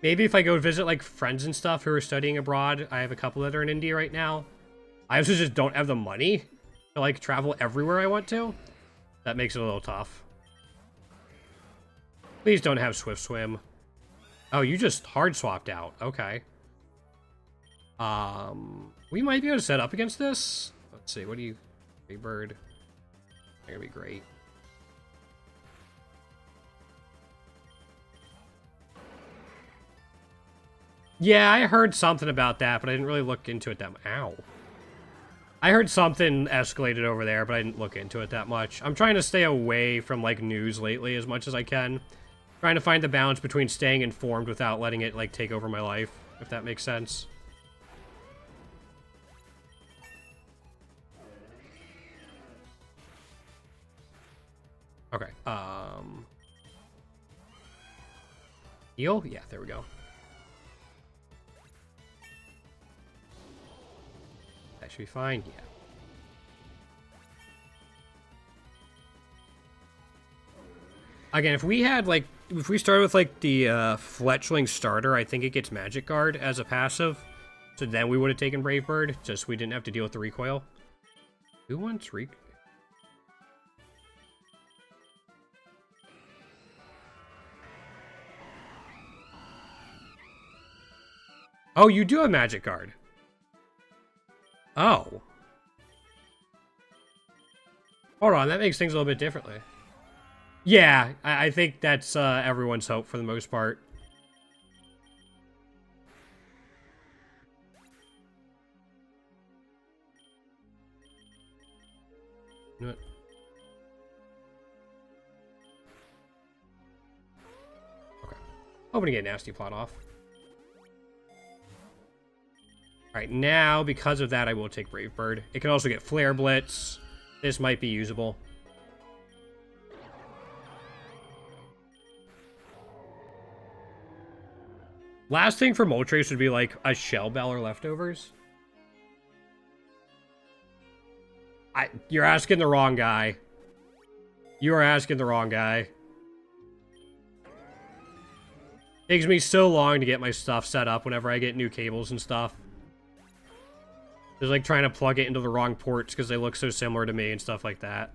Maybe if I go visit, like, friends and stuff who are studying abroad. I have a couple that are in India right now. I also just don't have the money to, like, travel everywhere I want to. That makes it a little tough. Please don't have Swift Swim. Oh, you just hard swapped out. Okay. We might be able to set up against this. Let's see, what do you... Free Bird. They're gonna be great. Yeah, I heard something about that, but I didn't really look into it that much. Ow. I heard something escalated over there, but I didn't look into it that much. I'm trying to stay away from, like, news lately as much as I can. Trying to find the balance between staying informed without letting it, like, take over my life, if that makes sense. Okay, Heal? Yeah, there we go. That should be fine, yeah. Again, if we had, like, if we started with, like, the Fletchling starter, I think it gets Magic Guard as a passive. So then we would have taken Brave Bird, just we didn't have to deal with the recoil. Who wants recoil? Oh, you do have Magic Guard. Oh. Hold on, that makes things a little bit differently. Yeah, I think that's everyone's hope for the most part. Okay. Hoping to get a nasty plot off. Alright, now, because of that, I will take Brave Bird. It can also get Flare Blitz. This might be usable. Last thing for Moltres would be, like, a Shell Bell or Leftovers. You're asking the wrong guy. You are asking the wrong guy. Takes me so long to get my stuff set up whenever I get new cables and stuff. Just like trying to plug it into the wrong ports because they look so similar to me and stuff like that.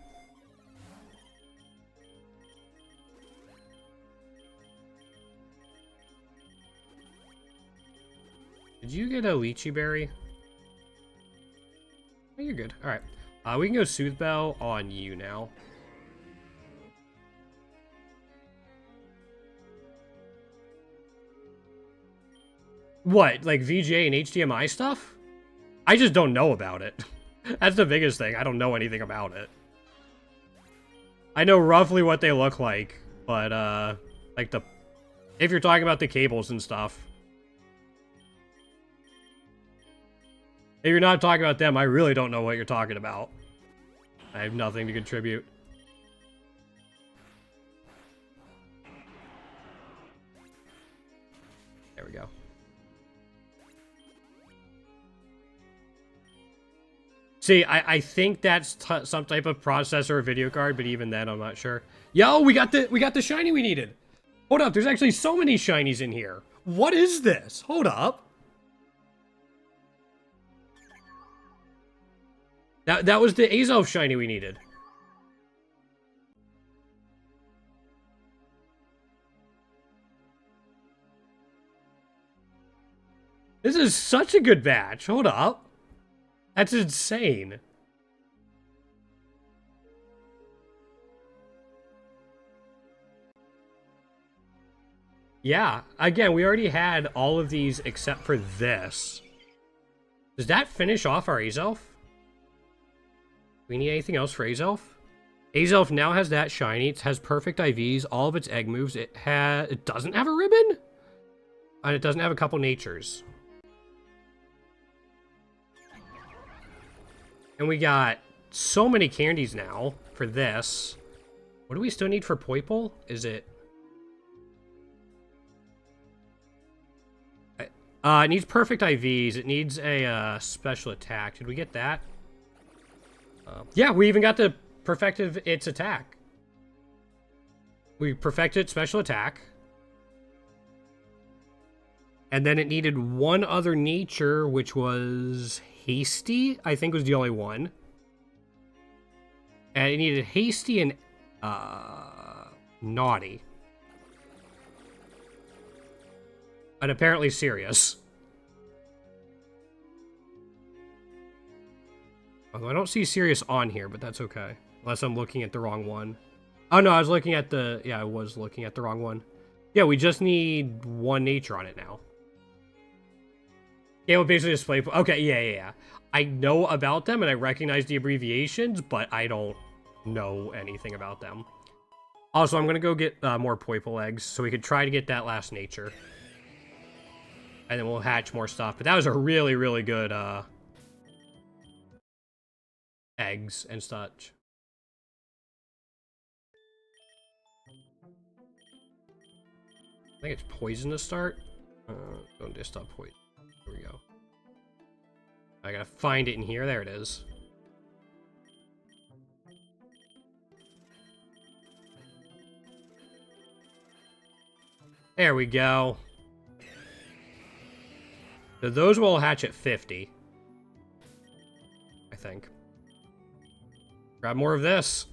Did you get a Lychee Berry? Oh, you're good. Alright. We can go Soothe Bell on you now. What? Like VGA and HDMI stuff? I just don't know about it. That's the biggest thing. I don't know anything about it. I know roughly what they look like, but, like if you're talking about the cables and stuff. If you're not talking about them, I really don't know what you're talking about. I have nothing to contribute. There we go. See, I think that's some type of processor or video card, but even then, I'm not sure. Yo, we got the shiny we needed. Hold up, there's actually so many shinies in here. What is this? Hold up. That was the Azelf shiny we needed. This is such a good batch. Hold up. That's insane. Yeah, again, we already had all of these except for this. Does that finish off our Azelf? Do we need anything else for Azelf? Azelf now has that shiny. It has perfect IVs, all of its egg moves. It doesn't have a ribbon? And it doesn't have a couple natures. And we got so many candies now for this. What do we still need for Poipole? Is it... it needs perfect IVs. It needs a special attack. Did we get that? Yeah, we even got to perfected its attack. We perfected special attack. And then it needed one other nature, which was hasty, I think was the only one. And it needed hasty and naughty. And apparently serious. Although I don't see serious on here, but that's okay. Unless I'm looking at the wrong one. Oh no, I was looking at the... Yeah, I was looking at the wrong one. Yeah, we just need one nature on it now. Yeah, we'll basically display... Okay, yeah. I know about them and I recognize the abbreviations, but I don't know anything about them. Also, I'm going to go get more Poipole eggs so we could try to get that last nature. And then we'll hatch more stuff. But that was a really, really good eggs and such. think it's poison to start. Don't just stop poison. Here we go. I gotta find it in here. There it is. There we go. So those will hatch at 50. I think. Grab more of this.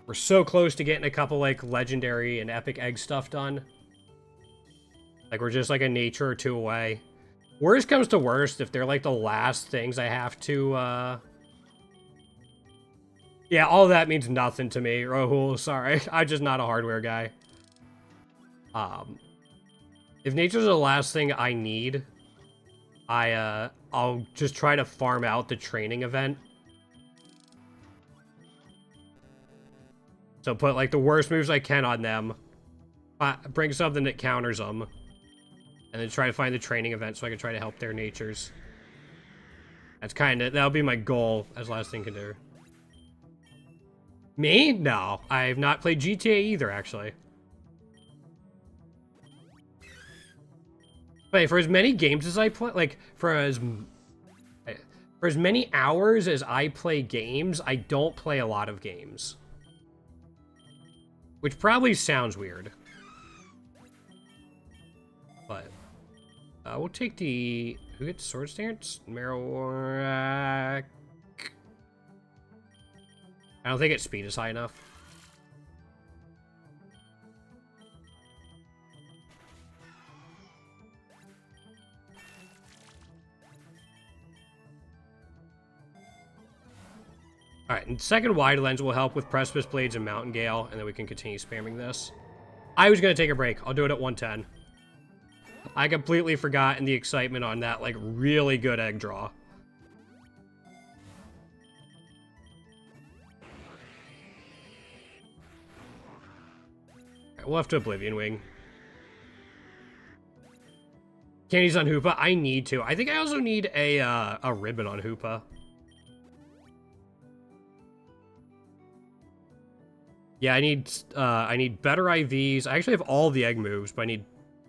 We're so close to getting a couple, like, legendary and epic egg stuff done. Like, we're just, like, a nature or two away. Worst comes to worst, if they're, like, the last things I have to, Yeah, all that means nothing to me, Rahul, sorry. I'm just not a hardware guy. If nature's the last thing I need, I'll just try to farm out the training event. So put, like, the worst moves I can on them. Bring something that counters them. And then try to find the training event so I can try to help their natures. That's that'll be my goal as last thing can do. Me? No. I've not played GTA either, actually. Wait, for as many games as I play, like, for as many hours as I play games, I don't play a lot of games. Which probably sounds weird. But, we'll take the... Who gets sword stance? Marijuana... I don't think its speed is high enough. Alright, and second wide lens will help with Precipice Blades and Mountain Gale, and then we can continue spamming this. I was going to take a break. I'll do it at 110. I completely forgot in the excitement on that, like, really good egg draw. Alright, we'll have to Oblivion Wing. Candies on Hoopa? I need to. I think I also need a ribbon on Hoopa. Yeah, I need better IVs. I actually have all the egg moves, but I need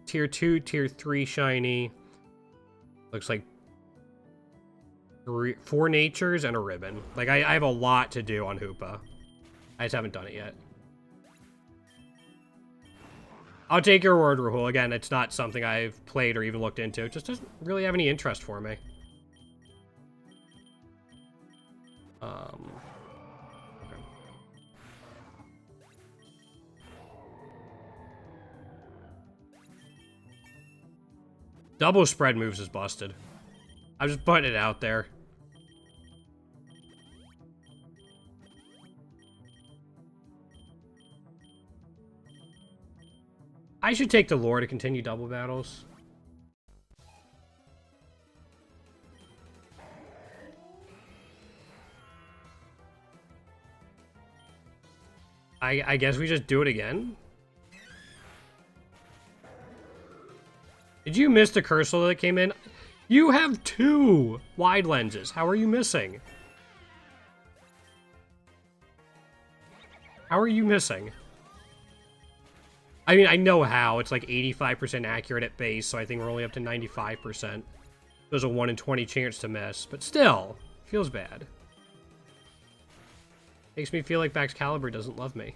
tier 2, tier 3 shiny. Looks like 4 natures and a ribbon. Like, I have a lot to do on Hoopa. I just haven't done it yet. I'll take your word, Rahul. Again, it's not something I've played or even looked into. It just doesn't really have any interest for me. Double spread moves is busted. I'm just putting it out there. I should take the lore to continue double battles. I guess we just do it again? Did you miss the cursor that came in? You have 2 wide lenses. How are you missing? How are you missing? I mean, I know how. It's like 85% accurate at base, so I think we're only up to 95%. There's a 1 in 20 chance to miss, but still, feels bad. Makes me feel like Baxcalibur doesn't love me.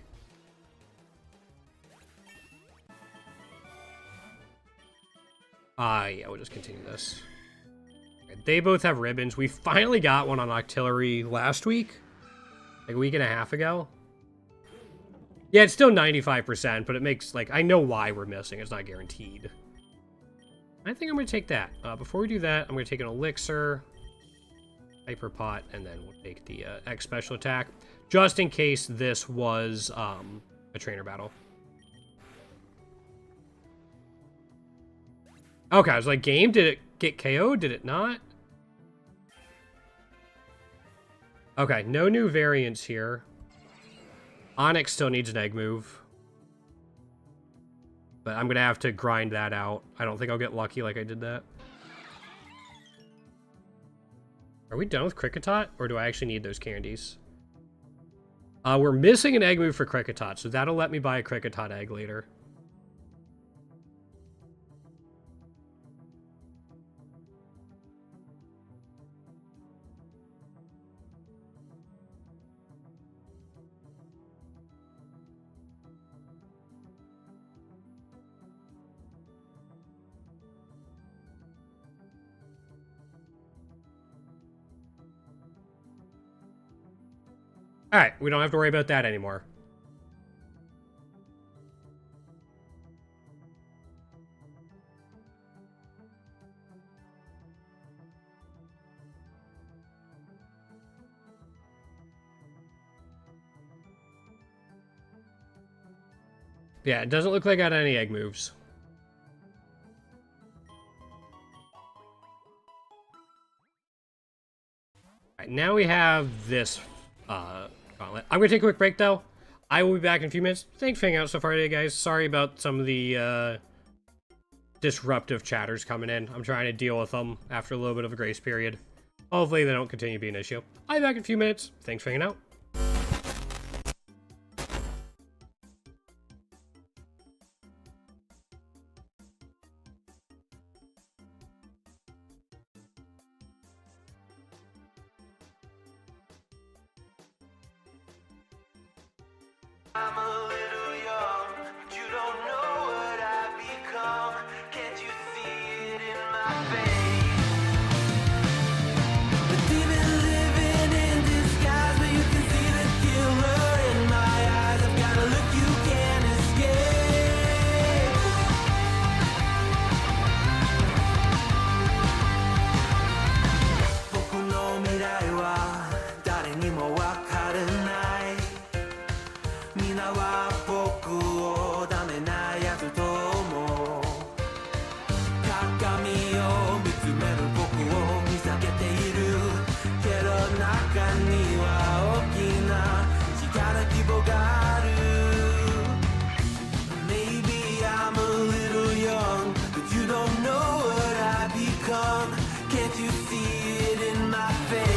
Yeah, we'll just continue this. They both have ribbons. We finally got one on Octillery last week. Like a week and a half ago. Yeah, it's still 95%, but it makes, like, I know why we're missing. It's not guaranteed. I think I'm going to take that. Before we do that, I'm going to take an Elixir, Hyper Pot, and then we'll take the X Special Attack. Just in case this was a trainer battle. Okay, I was like, game? Did it get KO'd? Did it not? Okay, no new variants here. Onyx still needs an egg move. But I'm going to have to grind that out. I don't think I'll get lucky like I did that. Are we done with Kricketot? Or do I actually need those candies? We're missing an egg move for Kricketot, so that'll let me buy a Kricketot egg later. Alright, we don't have to worry about that anymore. Yeah, it doesn't look like I got any egg moves. Alright, now we have this gauntlet. I'm gonna take a quick break though. I will be back in a few minutes. Thanks for hanging out so far today, guys. Sorry about some of the disruptive chatters coming in. I'm trying to deal with them after a little bit of a grace period. Hopefully they don't continue being an issue. I'll be back in a few minutes. Thanks for hanging out. I'm a little young, but you don't know what I've become. Can't you see it in my face? The demon living in disguise, but you can see the killer in my eyes. I've got a look you can't escape. Boku no mirai wa dare ni mo wakaranai. 皆は僕をダメなやつと思う鏡を見つめる僕を見下げているけど中には大きな力希望がある Maybe I'm a little young but you don't know what I've become Can't you see it in my face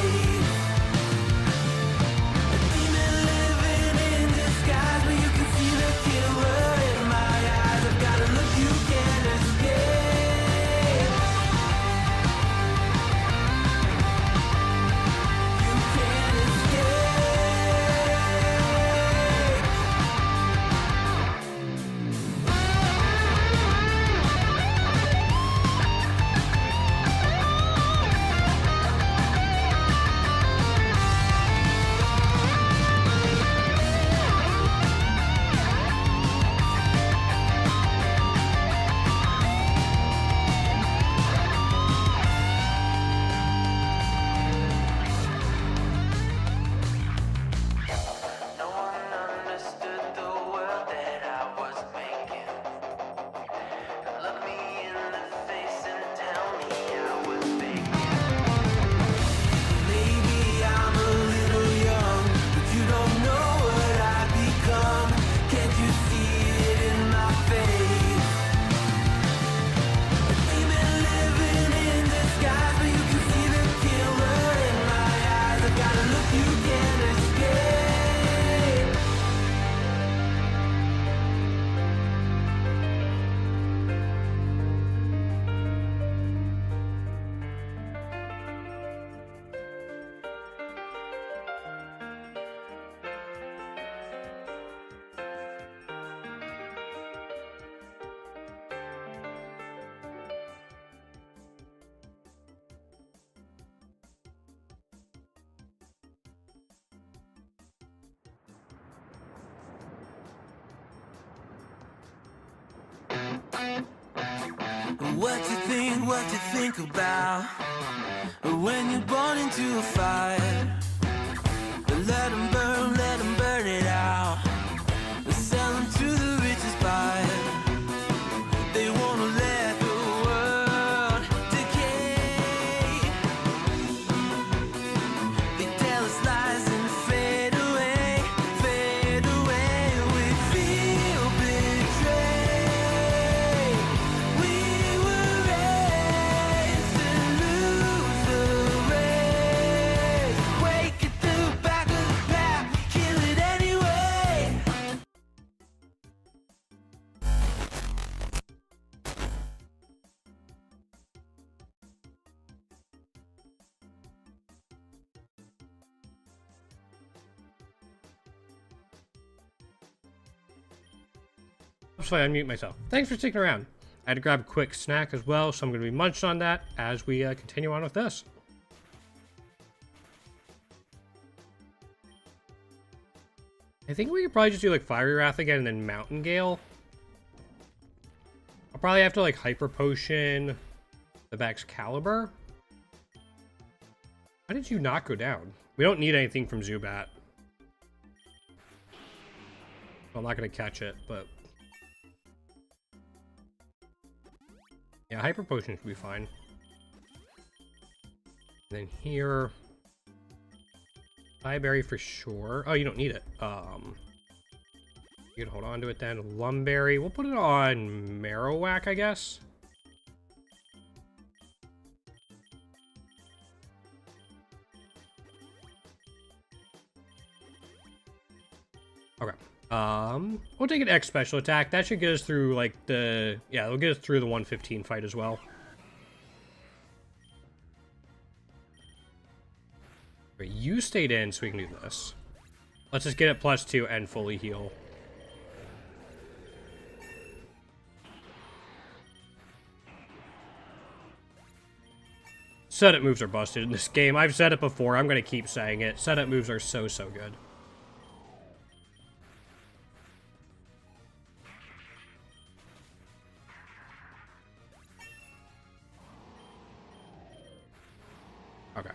What you think about when you're born into a fire? Let 'em burn it out. Sell 'em to the richest buyer. They wanna let the world decay. They tell us lies and fade away, fade away. We feel betrayed. We were raised to lose the race. Wake at the back of the pack. So I unmute myself. Thanks for sticking around. I had to grab a quick snack as well, so I'm going to be munching on that as we continue on with this. I think we could probably just do like Fiery Wrath again and then Mountain Gale. I'll probably have to like Hyper Potion the Excalibur. How did you not go down? We don't need anything from Zubat. I'm not going to catch it, but... yeah, Hyper Potion should be fine. And then here... Berry for sure. Oh, you don't need it. You can hold on to it then. Lumberry. We'll put it on Marowak, I guess. Okay. We'll take an X special attack. That should get us through, like, the... yeah, it'll get us through the 115 fight as well. But you stayed in, so we can do this. Let's just get it +2 and fully heal. Setup moves are busted in this game. I've said it before. I'm going to keep saying it. Setup moves are so good. Okay.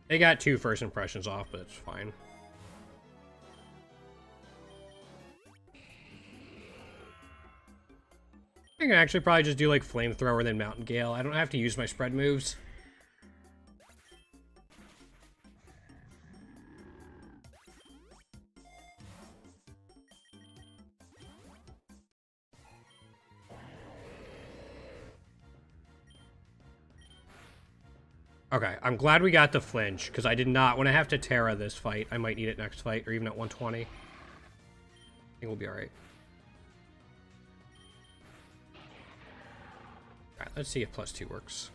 They got 2 first impressions off, but it's fine. I can actually probably just do like Flamethrower then Mountain Gale. I don't have to use my spread moves. Okay, I'm glad we got the flinch, because I did not want to have to Terra this fight. I might need it next fight, or even at 120. I think we'll be alright. Alright, let's see if +2 works.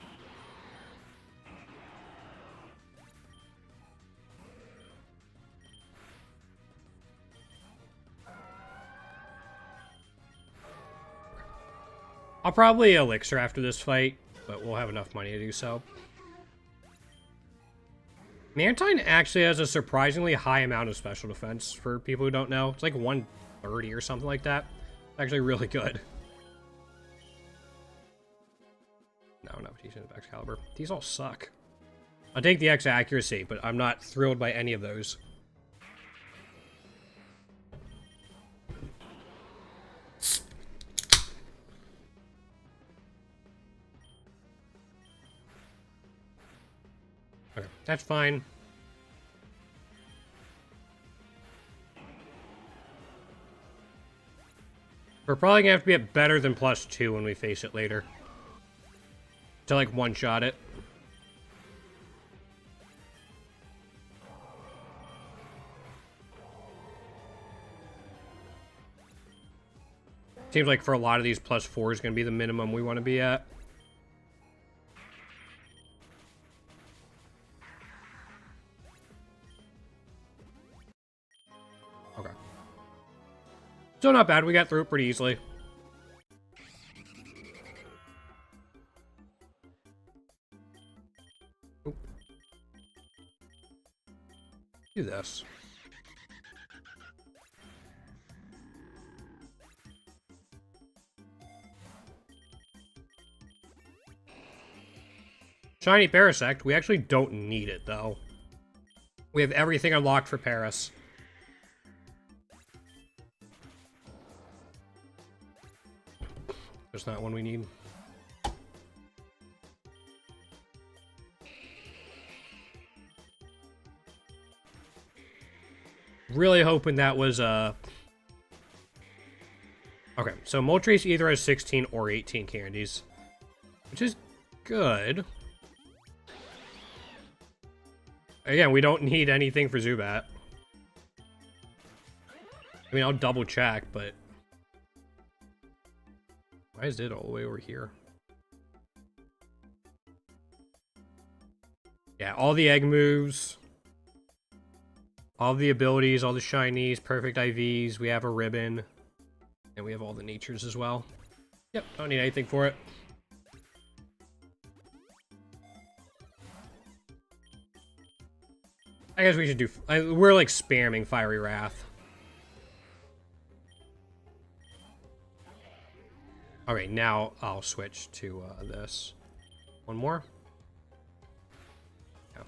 I'll probably Elixir after this fight, but we'll have enough money to do so. Mantine actually has a surprisingly high amount of special defense for people who don't know. It's like 130 or something like that. It's actually really good. No, not Petition of Excalibur. These all suck. I'll take the X accuracy, but I'm not thrilled by any of those. Okay, that's fine. We're probably gonna have to be at better than +2 when we face it later. To like one-shot it. Seems like for a lot of these +4 is gonna be the minimum we want to be at. Okay. Still not bad. We got through it pretty easily. Oop. Do this. Shiny Parasect. We actually don't need it, though. We have everything unlocked for Paris. There's not one we need. Really hoping that was okay, so Moltres either has 16 or 18 candies, which is good. Again, we don't need anything for Zubat. I mean, I'll double check, but why is it all the way over here? Yeah, all the egg moves, all the abilities, all the shinies, perfect IVs. We have a ribbon, And we have all the natures as well. Yep, don't need anything for it. I guess we should do... we're like spamming Fiery Wrath. Okay, now I'll switch to this. One more. Yeah.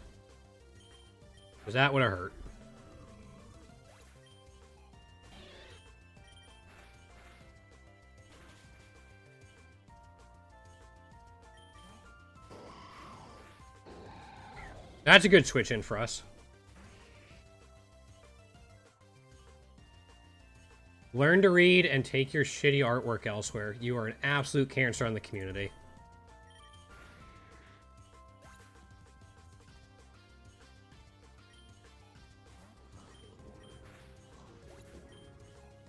Because that would have hurt. That's a good switch in for us. Learn to read and take your shitty artwork elsewhere. You are an absolute cancer on the community.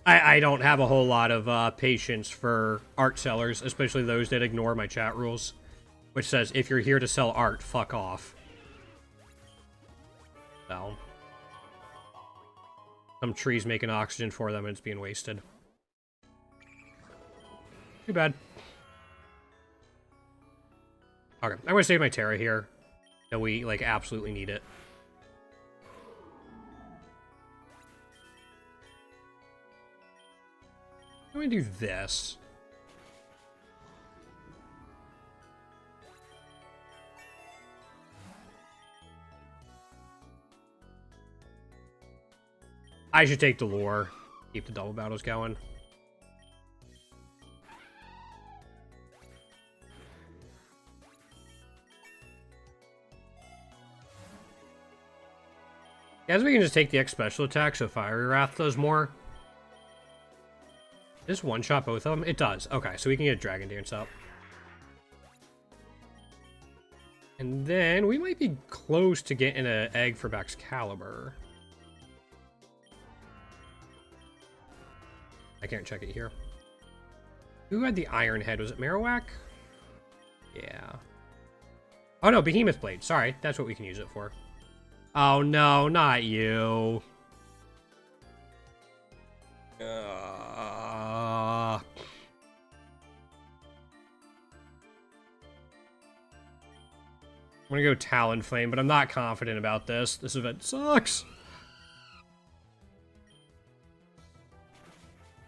I don't have a whole lot of patience for art sellers, especially those that ignore my chat rules, which says, if you're here to sell art, fuck off. So, some trees making oxygen for them and it's being wasted. Too bad. Okay, I'm gonna save my Terra here. That we, like, absolutely need it. I'm gonna do this. I should take the lore. Keep the double battles going. Guess we can just take the X special attack so Fiery Wrath does more. Does this one-shot both of them? It does. Okay, so we can get Dragon Dance up. And then we might be close to getting an egg for Baxcalibur. I can't check it here. Who had the Iron Head? Was it Marowak? Yeah. Oh no, Behemoth Blade. Sorry, that's what we can use it for. Oh no, not you. I'm gonna go Talonflame, but I'm not confident about this. This event sucks.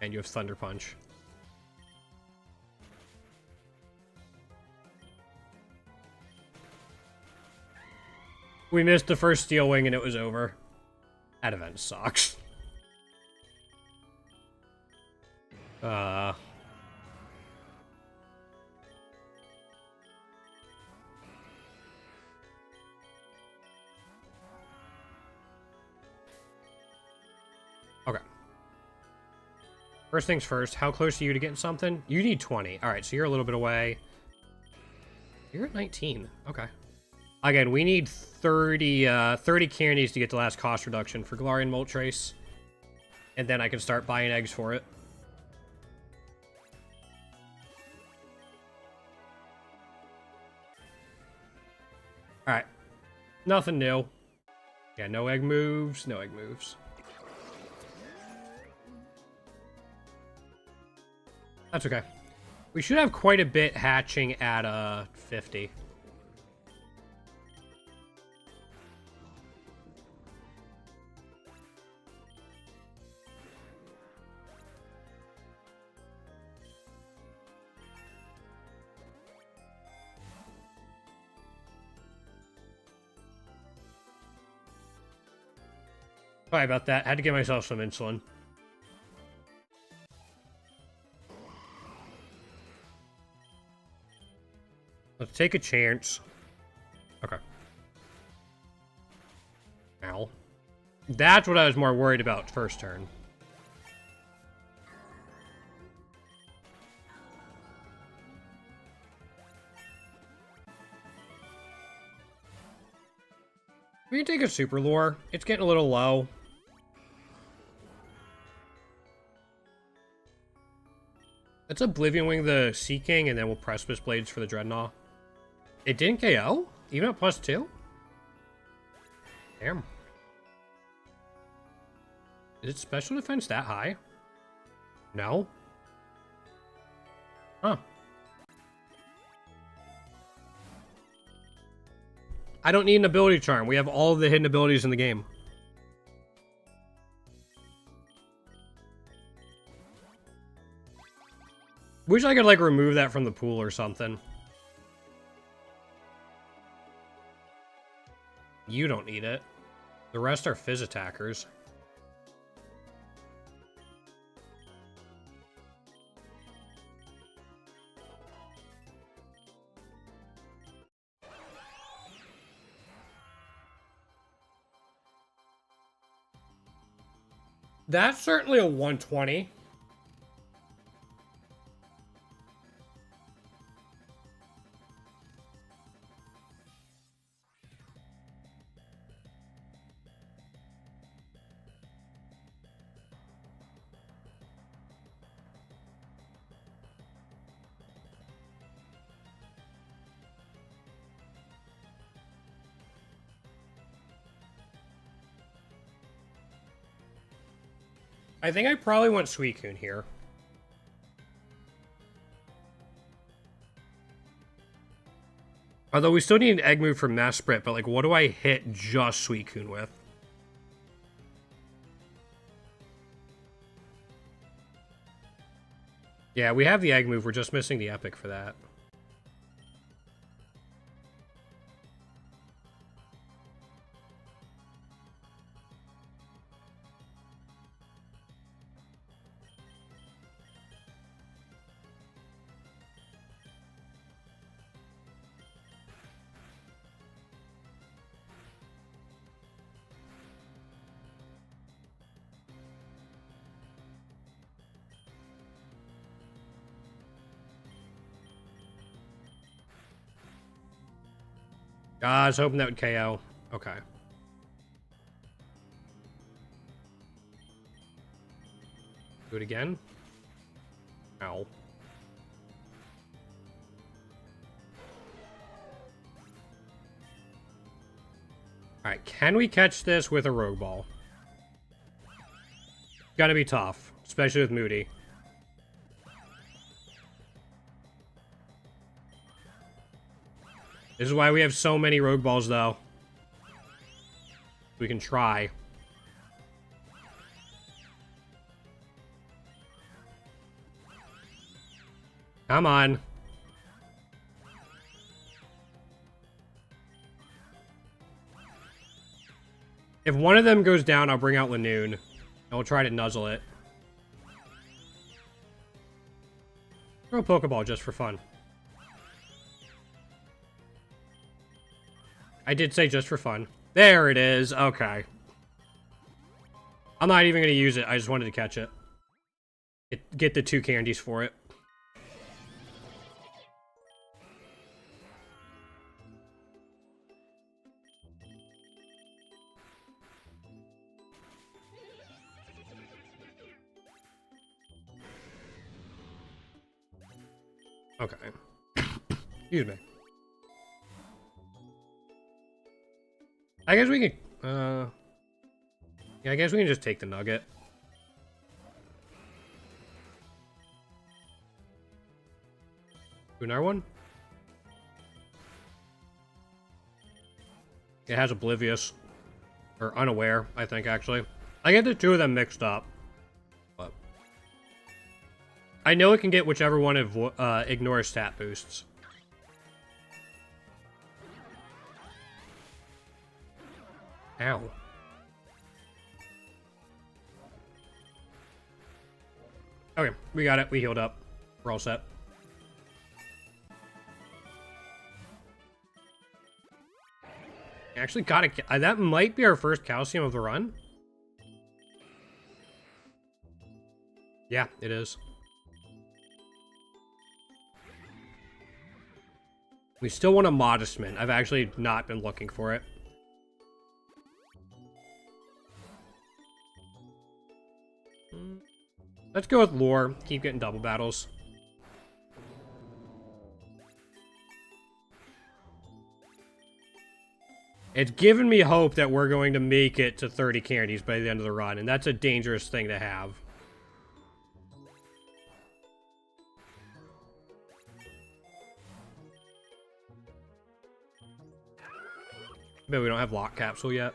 And you have Thunder Punch. We missed the first Steel Wing and it was over. That event sucks. Okay. First things first, how close are you to getting something? You need 20. Alright, so you're a little bit away. You're at 19. Okay. Again, we need 30 candies to get the last cost reduction for Galarian Moltres. And then I can start buying eggs for it. Alright. Nothing new. Yeah, no egg moves. No egg moves. That's okay. We should have quite a bit hatching at 50. Sorry about that. Had to give myself some insulin. Let's take a chance. Okay. Ow. That's what I was more worried about first turn. We can take a Super Lure. It's getting a little low. Let's Oblivion Wing the Sea King, and then we'll Precipice Blades for the Dreadnought. It didn't KO? Even at +2? Damn. Is it special defense that high? No? Huh. I don't need an ability charm. We have all of the hidden abilities in the game. Wish I could, like, remove that from the pool or something. You don't need it. The rest are fizz attackers. That's certainly a 120. I think I probably want Suicune here. Although we still need an egg move for Mesprit, but like, what do I hit just Suicune with? Yeah, we have the egg move, we're just missing the epic for that. I was hoping that would KO. Okay. Do it again. Ow. Alright, can we catch this with a Rogue Ball? Gotta be tough, especially with Moody. This is why we have so many Rogue Balls, though. We can try. Come on. If one of them goes down, I'll bring out Lanoon. And we'll try to nuzzle it. Throw a Pokeball just for fun. I did say just for fun. There it is. Okay. I'm not even going to use it. I just wanted to catch it. Get the 2 candies for it. Okay. Excuse me. I guess we can, yeah, I guess we can just take the nugget. Another one? It has Oblivious. Or Unaware, I think, actually. I get the 2 of them mixed up. But I know it can get whichever one ignores stat boosts. Ow. Okay, we got it. We healed up. We're all set. Actually got it. That might be our first calcium of the run. Yeah, it is. We still want a Modest Mint. I've actually not been looking for it. Let's go with Lure. Keep getting double battles. It's given me hope that we're going to make it to 30 candies by the end of the run, and that's a dangerous thing to have. But we don't have lock capsule yet.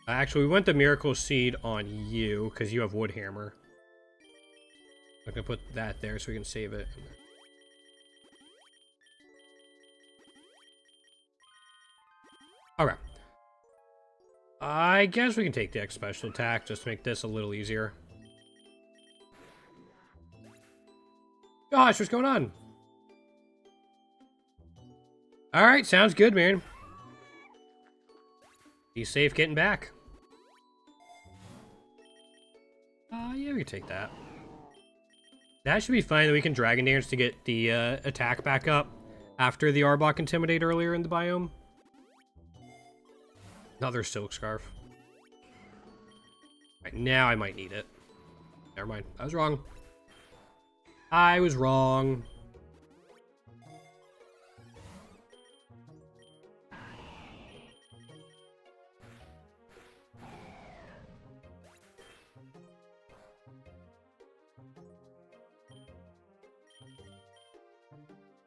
Actually, we went the Miracle Seed on you, because you have Wood Hammer. I'm going to put that there so we can save it. Okay. I guess we can take the X special attack, just to make this a little easier. Gosh, what's going on? Alright, sounds good, man. Be safe getting back. Yeah, we can take that. That should be fine, that we can Dragon Dance to get the attack back up after the Arbok Intimidate earlier in the biome. Another Silk Scarf. Right, now I might need it. Never mind, I was wrong. I was wrong.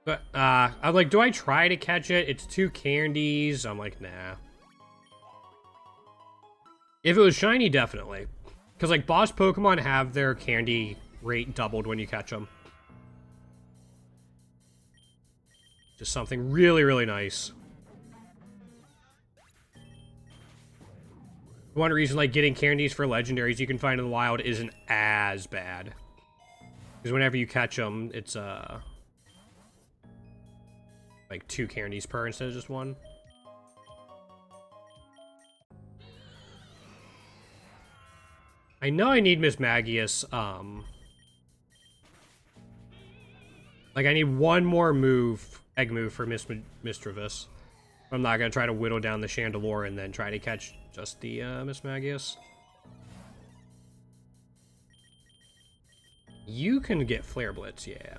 But, I'm like, do I try to catch it? It's 2 candies. I'm like, nah. If it was shiny, definitely. Because, like, boss Pokemon have their candy rate doubled when you catch them. Just something really, really nice. One reason, like, getting candies for legendaries you can find in the wild isn't as bad. Because whenever you catch them, it's, like 2 candies per instead of just 1. I know I need Miss Magius, like I need one more move, egg move for Misdreavus. I'm not gonna try to whittle down the Chandelure and then try to catch just the, Miss Magius. You can get Flare Blitz, yeah.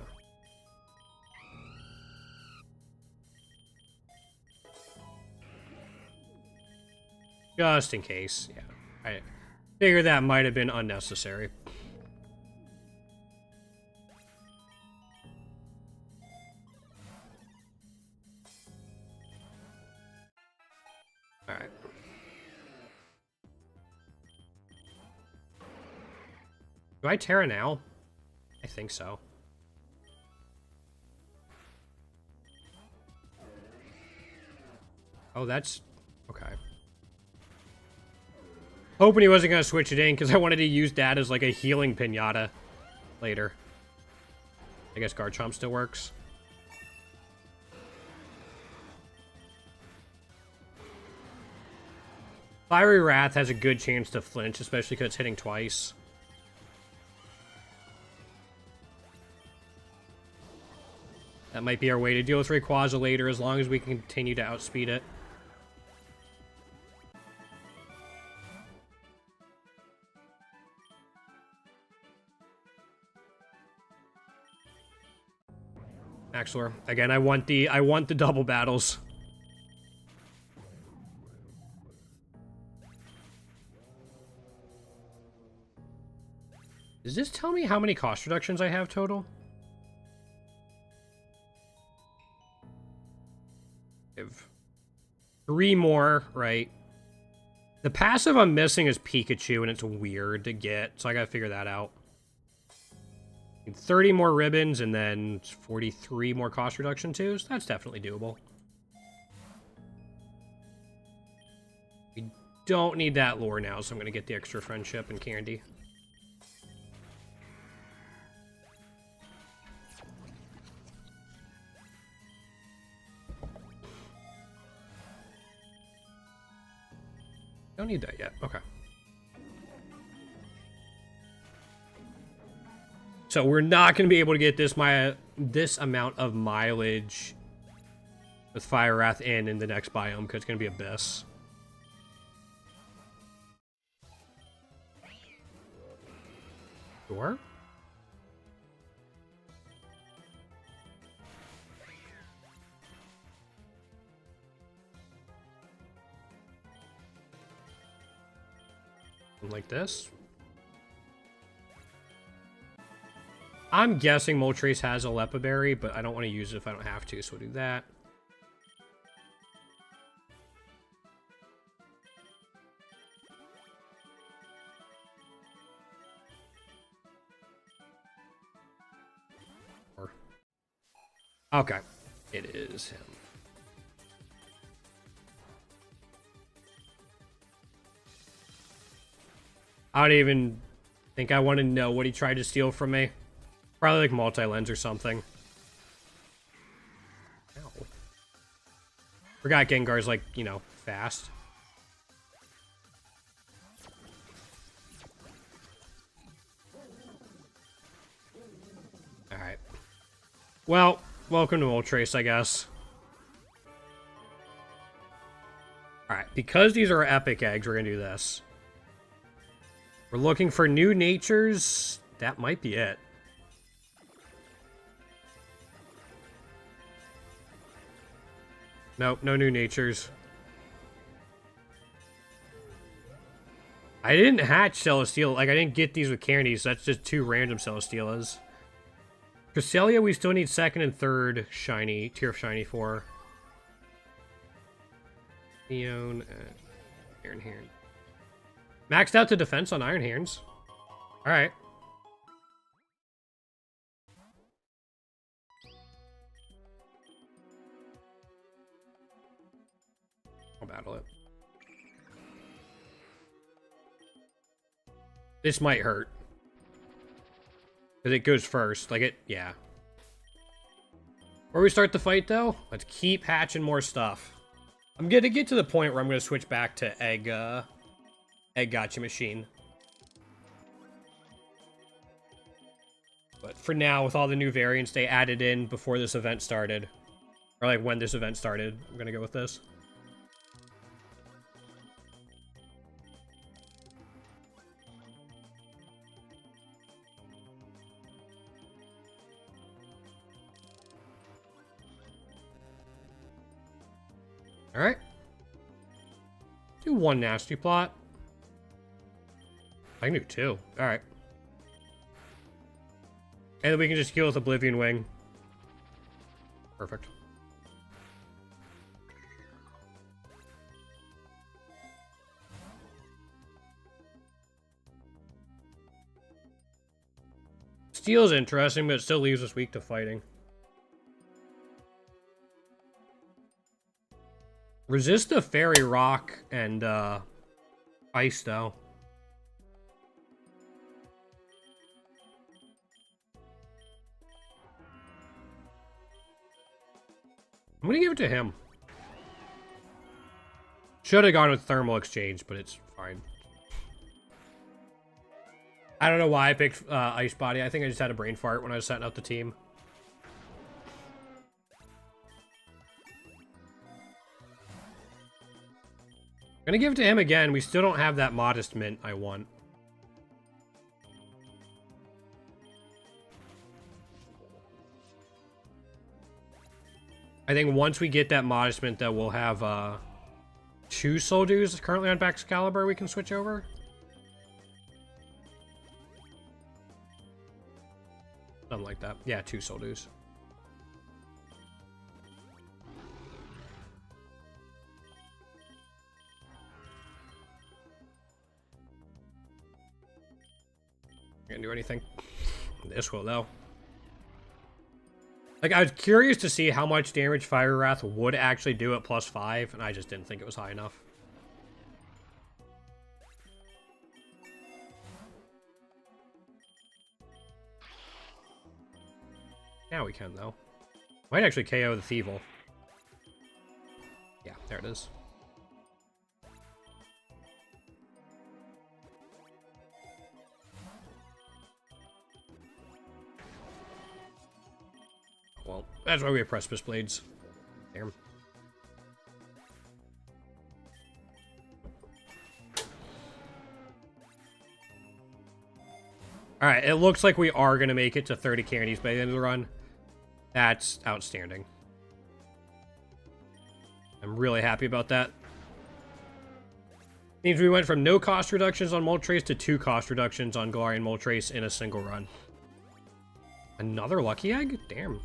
Just in case, yeah. I figure that might have been unnecessary. Alright. Do I Terra now? I think so. Oh, that's... okay. Hoping he wasn't going to switch it in, because I wanted to use that as, like, a healing pinata later. I guess Garchomp still works. Fiery Wrath has a good chance to flinch, especially because it's hitting twice. That might be our way to deal with Rayquaza later, as long as we can continue to outspeed it. Axlor. Again, I want the double battles. Does this tell me how many cost reductions I have total? I have 3 more, right? The passive I'm missing is Pikachu, and it's weird to get, so I gotta figure that out. 30 more ribbons, and then 43 more cost reduction too, so that's definitely doable. We don't need that lore now, so I'm gonna get the extra friendship and candy. Don't need that yet. Okay. So we're not going to be able to get this amount of mileage with Fire Wrath in the next biome, because it's going to be Abyss. Sure. Like this. I'm guessing Moltres has a Lepa Berry, but I don't want to use it if I don't have to, so we'll do that. Okay. It is him. I don't even think I want to know what he tried to steal from me. Probably like multi-lens or something. Ow. Forgot Gengar's like, you know, fast. Alright. Well, welcome to Moltres, I guess. Alright, because these are epic eggs, we're gonna do this. We're looking for new natures. That might be it. Nope, no new natures. I didn't hatch Celesteela. Like, I didn't get these with candies. That's just 2 random Celesteelas. Cresselia, we still need 2nd and 3rd shiny, tier of shiny for. Neon, Iron Hand. Maxed out the defense on Iron Hands. Alright. I'll battle it. This might hurt. Because it goes first. Like it, yeah. Where we start the fight, though, let's keep hatching more stuff. I'm going to get to the point where I'm going to switch back to Egg Gotcha Machine. But for now, with all the new variants they added in before this event started, or like when this event started, I'm going to go with this. Alright. Do 1 nasty plot. I can do 2. Alright. And then we can just heal with Oblivion Wing. Perfect. Steel is interesting, but it still leaves us weak to fighting. Resist the Fairy Rock and Ice, though. I'm gonna give it to him. Should have gone with Thermal Exchange, but it's fine. I don't know why I picked Ice Body. I think I just had a brain fart when I was setting up the team. I'm gonna give it to him again. We still don't have that Modest Mint I want. I think once we get that Modest Mint, though, we'll have 2 Soldews currently on Excalibur we can switch over. Something like that. Yeah, 2 Soldews. Can't do anything. This will, though. Like, I was curious to see how much damage Fire Wrath would actually do at +5, and I just didn't think it was high enough. Now we can, though. Might actually KO the Thievul. Yeah, there it is. Well, that's why we have Precipice Blades. Damn. Alright, it looks like we are going to make it to 30 candies by the end of the run. That's outstanding. I'm really happy about that. Means we went from no cost reductions on Moltres to 2 cost reductions on Galarian Moltres in a single run. Another lucky egg? Damn.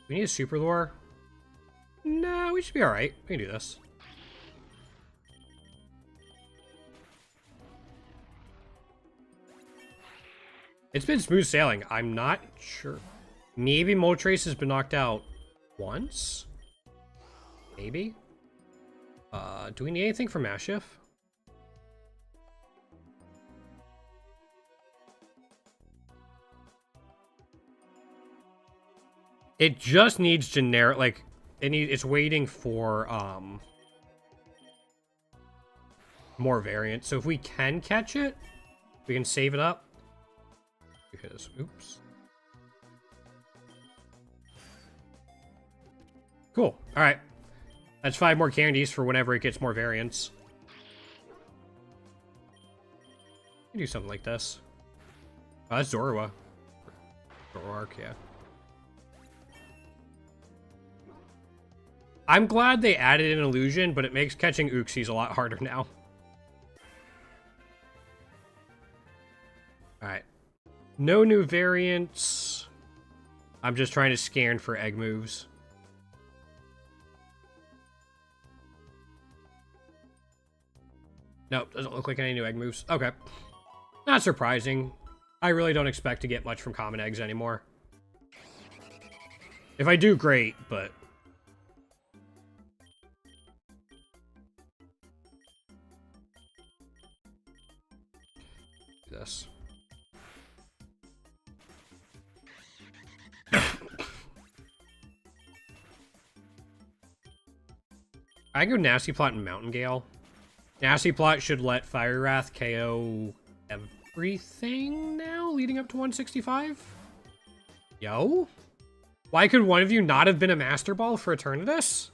We need a super lure? No, we should be alright. We can do this. It's been smooth sailing. I'm not sure. Maybe Moltres has been knocked out once? Maybe? Do we need anything from Mashif? It just needs generic, like, it's waiting for, more variants. So if we can catch it, we can save it up. Because, oops. Cool. All right. That's 5 more candies for whenever it gets more variants. Do something like this. Oh, that's Zorua. Zoroark, yeah. I'm glad they added an illusion, but it makes catching Uxies a lot harder now. Alright. No new variants. I'm just trying to scan for egg moves. Nope, doesn't look like any new egg moves. Okay. Not surprising. I really don't expect to get much from common eggs anymore. If I do, great, but... this. I can go Nasty Plot and Mountain Gale. Nasty Plot should let Fire Wrath KO everything now, leading up to 165. Yo? Why could one of you not have been a Master Ball for Eternatus?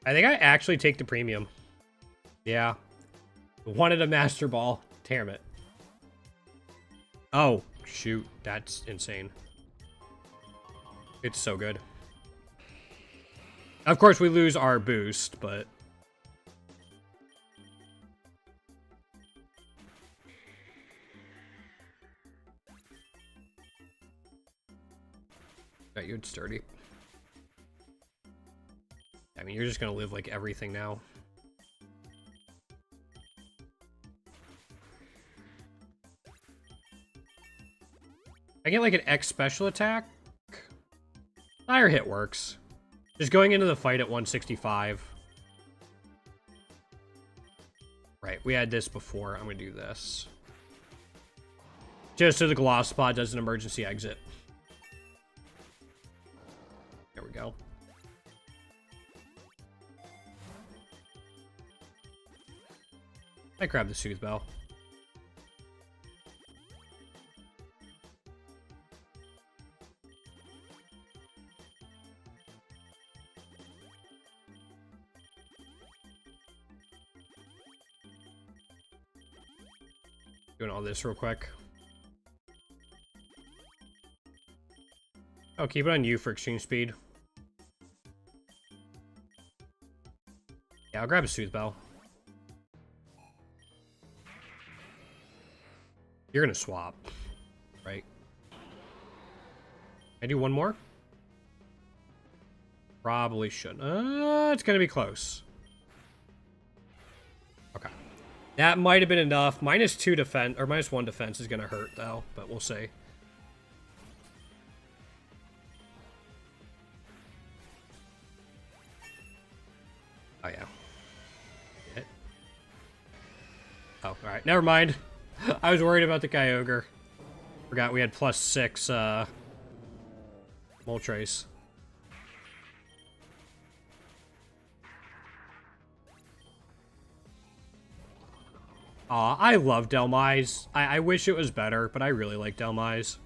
I think I actually take the premium. Yeah. Wanted a Master Ball. Damn it. Oh, shoot. That's insane. It's so good. Of course, we lose our boost, but... got you sturdy. I mean, you're just gonna live like everything now. I get like an X special attack. Fire hit works. Just going into the fight at 165. Right, we had this before. I'm gonna do this. Just so the Gloss Spot does an emergency exit. There we go. I grabbed the Soothe Bell. Doing all this real quick. Oh, keep it on you for exchange speed. Yeah, I'll grab a Soothe Bell. You're gonna swap, right? Can I do one more? Probably shouldn't. It's gonna be close. Okay. That might have been enough. -2 defense, or -1 defense is gonna hurt, though, but we'll see. Oh, yeah. Hit. Oh, alright. Never mind. I was worried about the Kyogre. Forgot we had +6, Moltres. Aw, I love Delmise. I wish it was better, but I really like Delmise.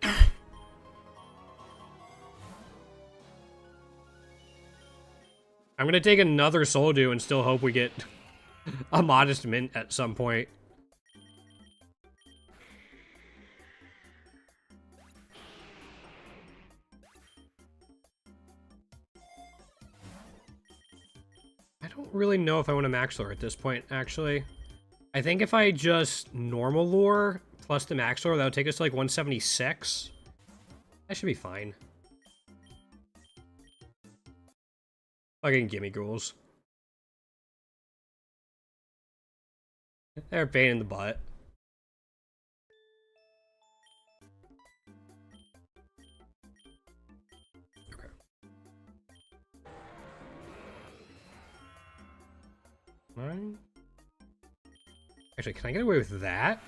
I'm gonna take another Soldew and still hope we get a modest mint at some point. I don't really know if I want to max lure at this point, actually. I think if I just normal lure plus the max lure, that would take us to like 176. That should be fine. Fucking gimme ghouls. They're a pain in the butt. Okay. Fine. Actually, can I get away with that?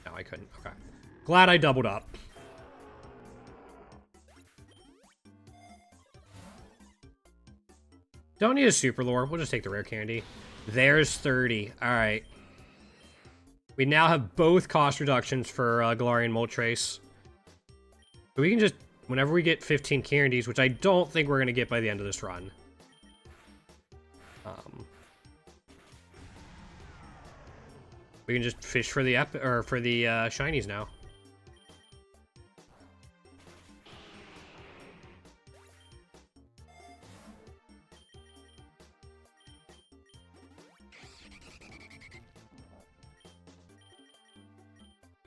No, I couldn't. Okay. Glad I doubled up. Don't need a super lure. We'll just take the rare candy. There's 30. Alright. We now have both cost reductions for Galarian Moltres. So we can just, whenever we get 15 candies, which I don't think we're going to get by the end of this run. We can just fish for the shinies now.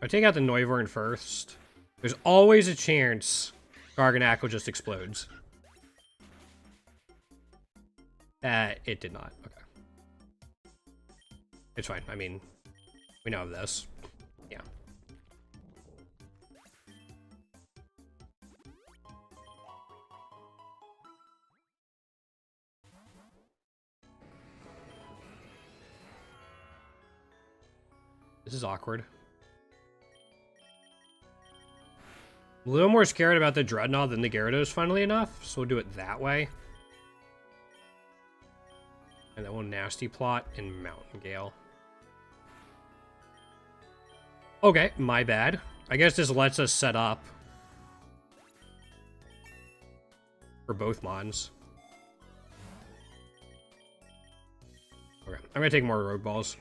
I take out the Noivern first. There's always a chance Garganacl just explodes. It did not. Okay. It's fine. I mean, we know of this. Yeah. This is awkward. A little more scared about the Dreadnought than the Gyarados, funnily enough, so we'll do it that way. And then we'll Nasty Plot and Mountain Gale. Okay, my bad. I guess this lets us set up for both Mons. Okay, I'm gonna take more Rogue Balls.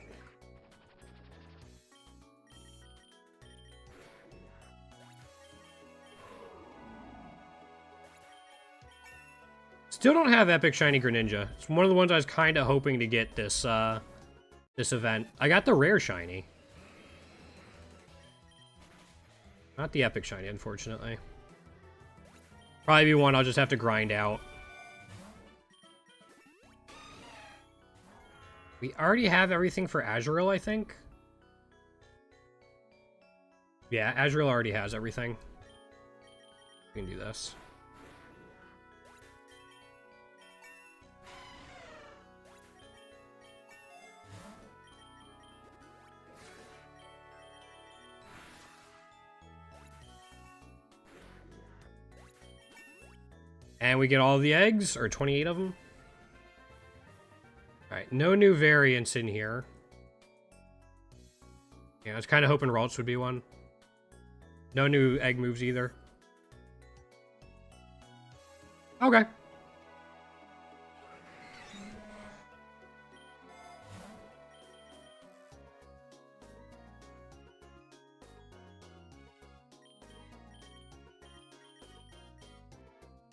Still don't have Epic Shiny Greninja. It's one of the ones I was kind of hoping to get this this event. I got the rare shiny. Not the Epic Shiny, unfortunately. Probably be one I'll just have to grind out. We already have everything for Azurill, I think. Yeah, Azurill already has everything. We can do this. And we get all the eggs, or 28 of them. Alright, no new variants in here. Yeah, I was kind of hoping Ralts would be one. No new egg moves either. Okay.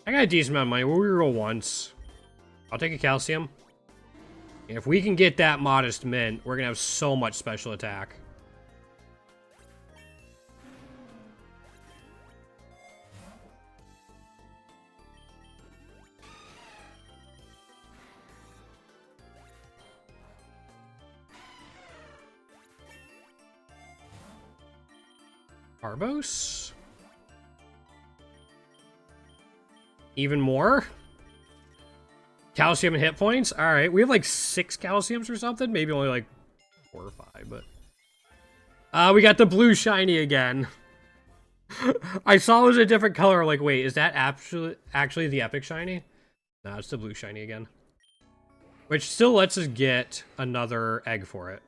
I got a decent amount of money. We'll reroll once. I'll take a calcium. And if we can get that modest mint, we're going to have so much special attack. Arbos? Even more? Calcium and hit points? Alright, we have like 6 calciums or something. Maybe only like 4 or 5, but... we got the blue shiny again. I saw it was a different color. Like, wait, is that actually the epic shiny? No, it's the blue shiny again. Which still lets us get another egg for it.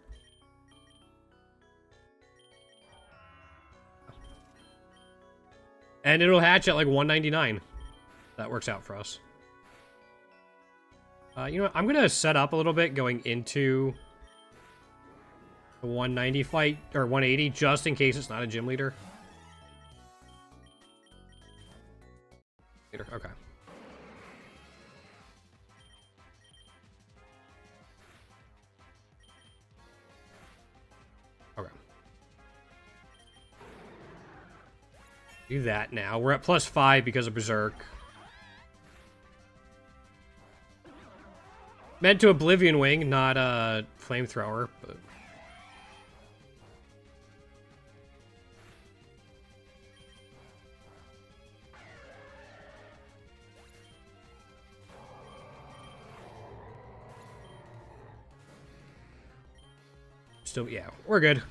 And it'll hatch at like 199. That works out for us. You know what? I'm going to set up a little bit going into the 190 fight, or 180, just in case it's not a gym leader. Okay. Do that now. We're at +5 because of Berserk. Meant to Oblivion Wing, not a Flamethrower, but... Still, yeah, we're good.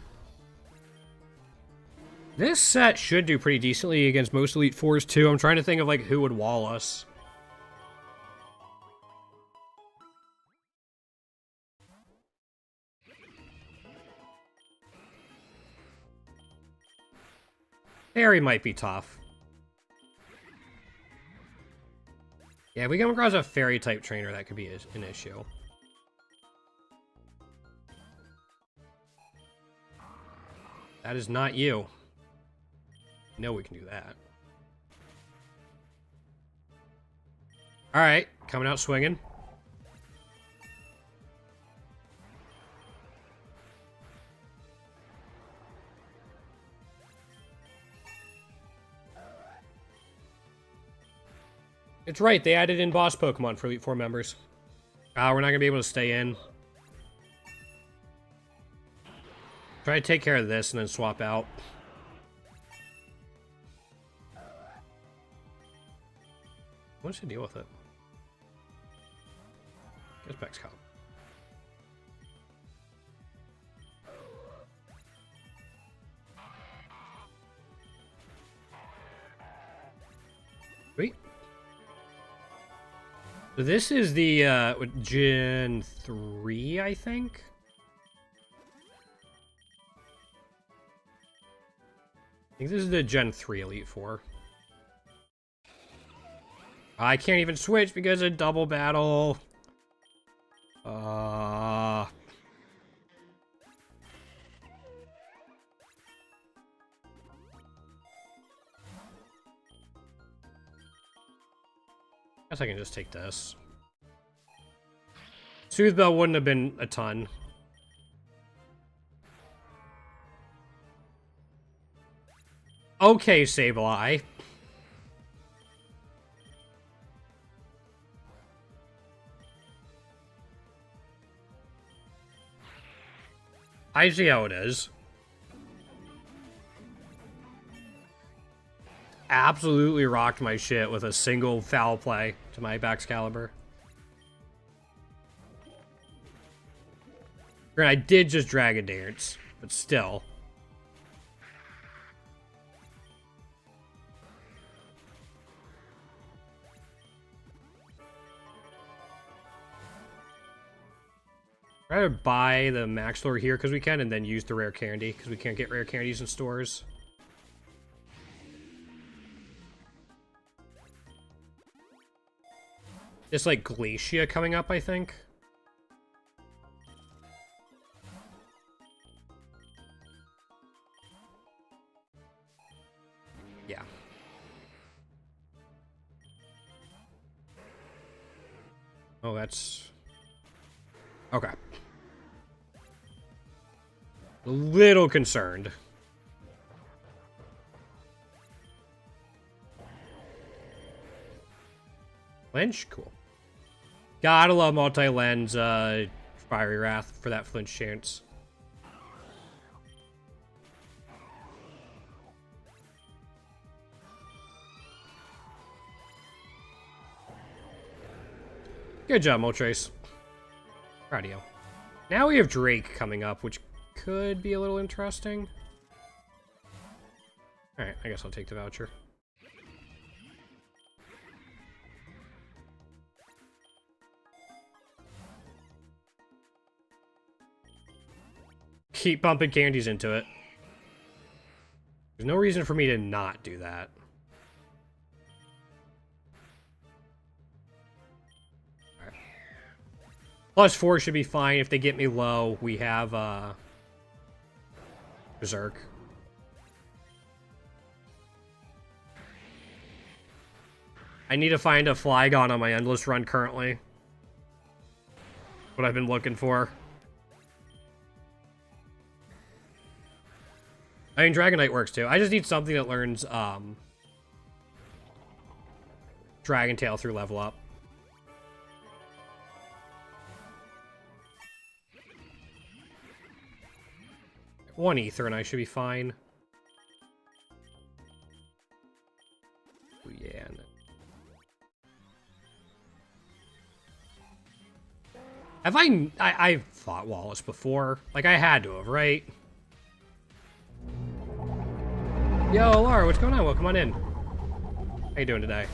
This set should do pretty decently against most Elite Fours, too. I'm trying to think of, like, who would wall us. Fairy might be tough. Yeah, if we come across a Fairy-type trainer, that could be an issue. That is not you. No, we can do that. Alright, coming out swinging. It's right, they added in boss Pokemon for Elite Four members. We're not going to be able to stay in. Try to take care of this and then swap out. What's the deal with it? Guess Beck's Cop. Sweet. So this is the Gen 3, I think. I think this is the Gen 3 Elite Four. I can't even switch because of double battle. Guess I can just take this. Soothe Bell wouldn't have been a ton. Okay, Sableye. I see how it is. Absolutely rocked my shit with a single foul play to my Baxcalibur. I did just Dragon Dance, but still. I'd rather buy the Max Lore here because we can, and then use the rare candy because we can't get rare candies in stores. It's like Glacia coming up, I think. Yeah. Oh, that's... Okay. A little concerned. Flinch? Cool. Gotta love multi-lens Fiery Wrath for that flinch chance. Good job, Moltres. Proud of you. Now we have Drake coming up, which could be a little interesting. Alright, I guess I'll take the voucher. Keep bumping candies into it. There's no reason for me to not do that. +4 should be fine. If they get me low, we have Berserk. I need to find a Flygon on my Endless run currently. What I've been looking for. I mean, Dragonite works too. I just need something that learns Dragon Tail through level up. One ether and I should be fine. Oh, yeah. Have I've fought Wallace before. Like, I had to have, right? Yo, Laura, what's going on? Welcome on in. How you doing today?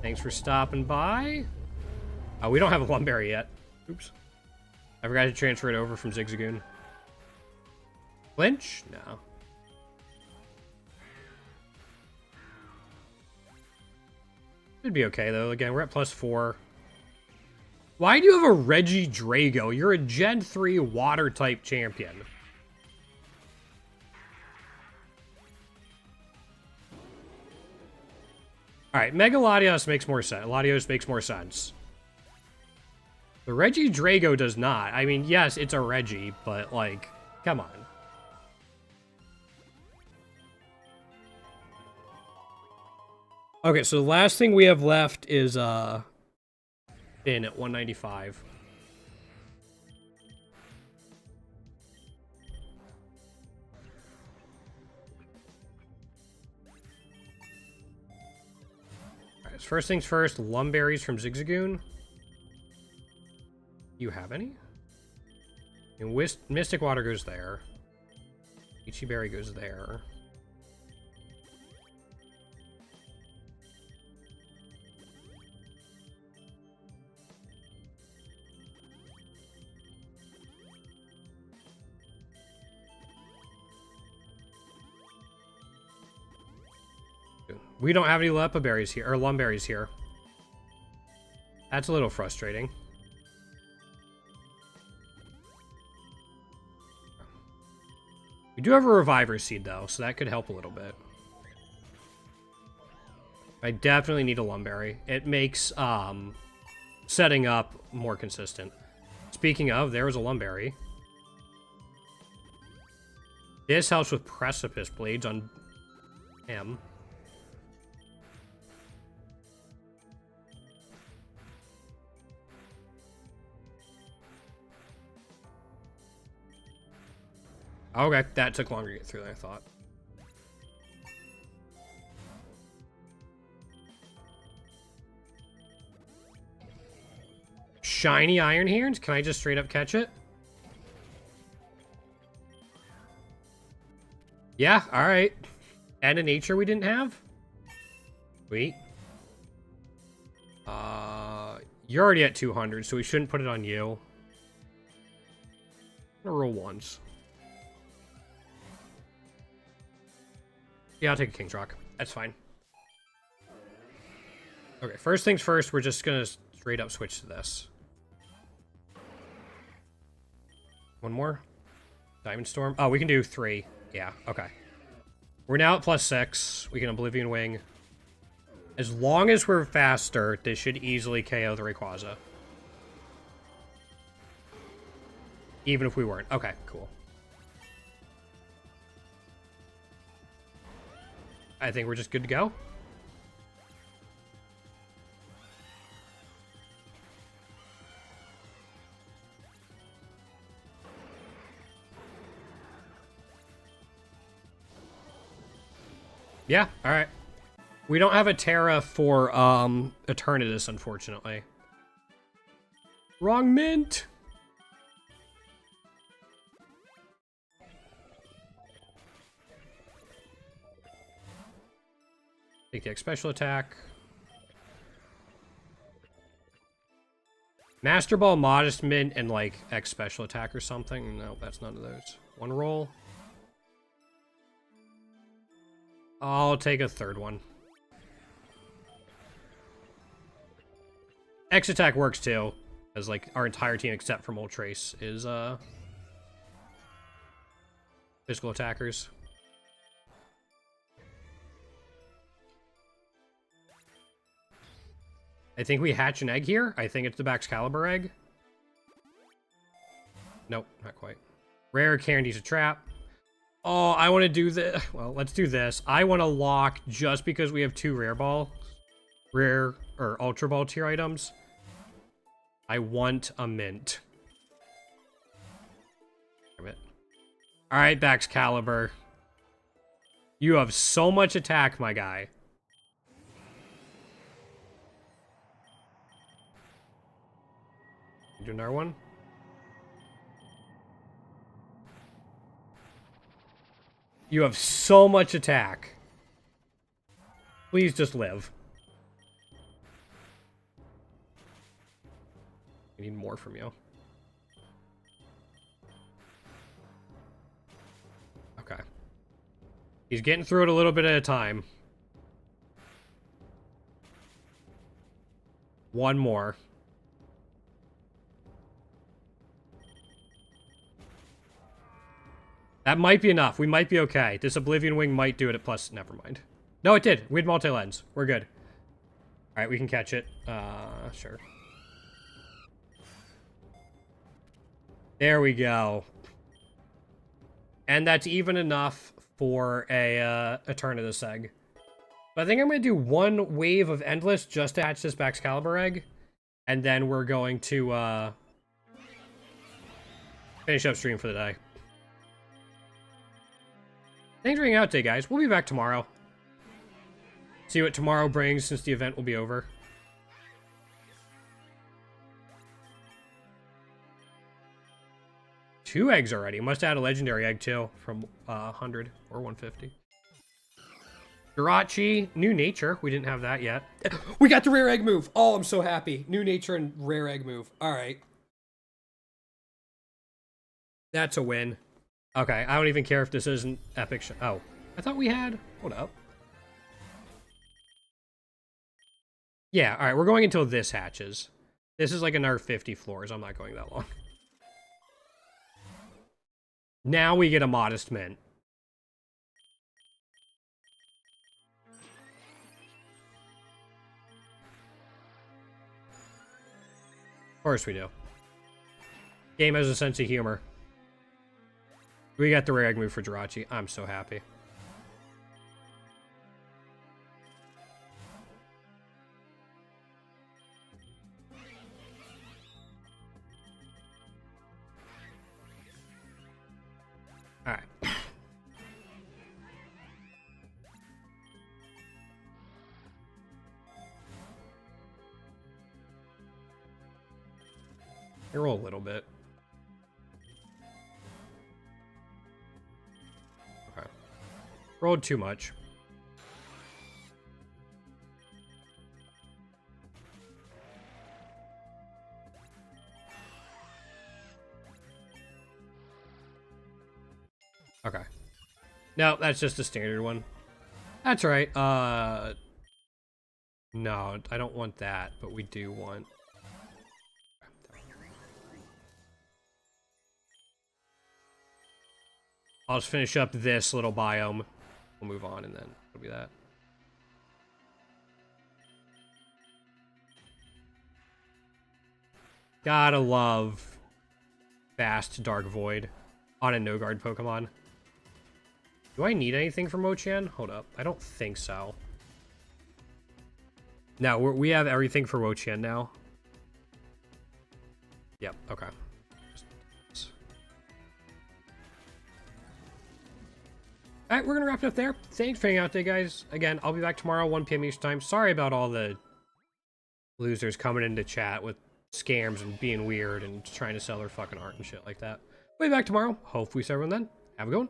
Thanks for stopping by. Oh, we don't have a Lumberry yet. Oops. I forgot to transfer it over from Zigzagoon. Flinch? No. Should be okay, though. Again, we're at +4. Why do you have a Reggie Drago? You're a Gen 3 Water-type champion. Alright, Mega Latios makes more sense. Latios makes more sense. The Reggie Drago does not. I mean, yes, it's a Reggie, but, like, come on. Okay, so the last thing we have left is, Finn at 195. Alright, so first things first, Lumberries from Zigzagoon. You have any? And Mystic Water goes there. Ichi Berry goes there. We don't have any Lepa berries here, or Lumberries here. That's a little frustrating. We do have a Reviver Seed, though, so that could help a little bit. I definitely need a Lumberry. It makes setting up more consistent. Speaking of, there was a Lumberry. This helps with Precipice Blades on him. Okay, that took longer to get through than I thought. Shiny Iron Herons? Can I just straight up catch it? Yeah, alright. And a nature we didn't have? Sweet. You're already at 200, so we shouldn't put it on you. I'm gonna roll once. Yeah, I'll take a King's Rock. That's fine. Okay, first things first, we're just gonna straight up switch to this. One more. Diamond Storm. Oh, we can do 3. Yeah, okay. We're now at +6. We can Oblivion Wing. As long as we're faster, this should easily KO the Rayquaza. Even if we weren't. Okay, cool. I think we're just good to go. Yeah, alright. We don't have a Terra for Eternatus, unfortunately. Wrong mint! Take the X special attack. Master Ball, Modest Mint, and like X special attack or something. No, that's none of those. One roll. I'll take a third one. X attack works too, as like our entire team except for Moltres is physical attackers. I think we hatch an egg here. I think it's the Baxcalibur egg. Nope, not quite. Rare Candy's a trap. Oh, I want to do this. Well, let's do this. I want to lock just because we have 2 rare balls. rare or Ultra Ball tier items. I want a mint. Alright, Baxcalibur. You have so much attack, my guy. Do another one? You have so much attack. Please just live. I need more from you. Okay. He's getting through it a little bit at a time. One more. That might be enough. We might be okay. This Oblivion Wing might do it at plus... Never mind. No, it did. We had multi-lens. We're good. Alright, we can catch it. Sure. There we go. And that's even enough for a turn of this egg. But I think I'm going to do one wave of Endless just to hatch this Baxcalibur egg. And then we're going to finish up stream for the day. Thanks for hanging out today, guys. We'll be back tomorrow. See what tomorrow brings since the event will be over. Two eggs already. Must add a legendary egg too from 100 or 150. Jirachi, New Nature. We didn't have that yet. We got the rare egg move. Oh, I'm so happy. New Nature and rare egg move. All right. That's a win. Okay, I don't even care if this isn't epic. Oh, I thought we had... Hold up. Yeah, all right, we're going until this hatches. This is like another 50 floors. I'm not going that long. Now we get a modest mint. Of course we do. Game has a sense of humor. We got the rare egg move for Jirachi. I'm so happy. Alright. Roll a little bit. Okay. Rolled too much. Okay. No, that's just a standard one. That's right. No, I don't want that, but we do want... I'll just finish up this little biome. We'll move on, and then it'll be that. Gotta love fast Dark Void on a no-guard Pokemon. Do I need anything from Wo-Chan? Hold up. I don't think so. No, we have everything for Wo-Chan now. Yep, okay. Alright, we're gonna wrap it up there. Thanks for hanging out today, guys. Again, I'll be back tomorrow, 1 p.m. Eastern time. Sorry about all the losers coming into chat with scams and being weird and trying to sell their fucking art and shit like that. We'll be back tomorrow. Hopefully see everyone then. Have a good one.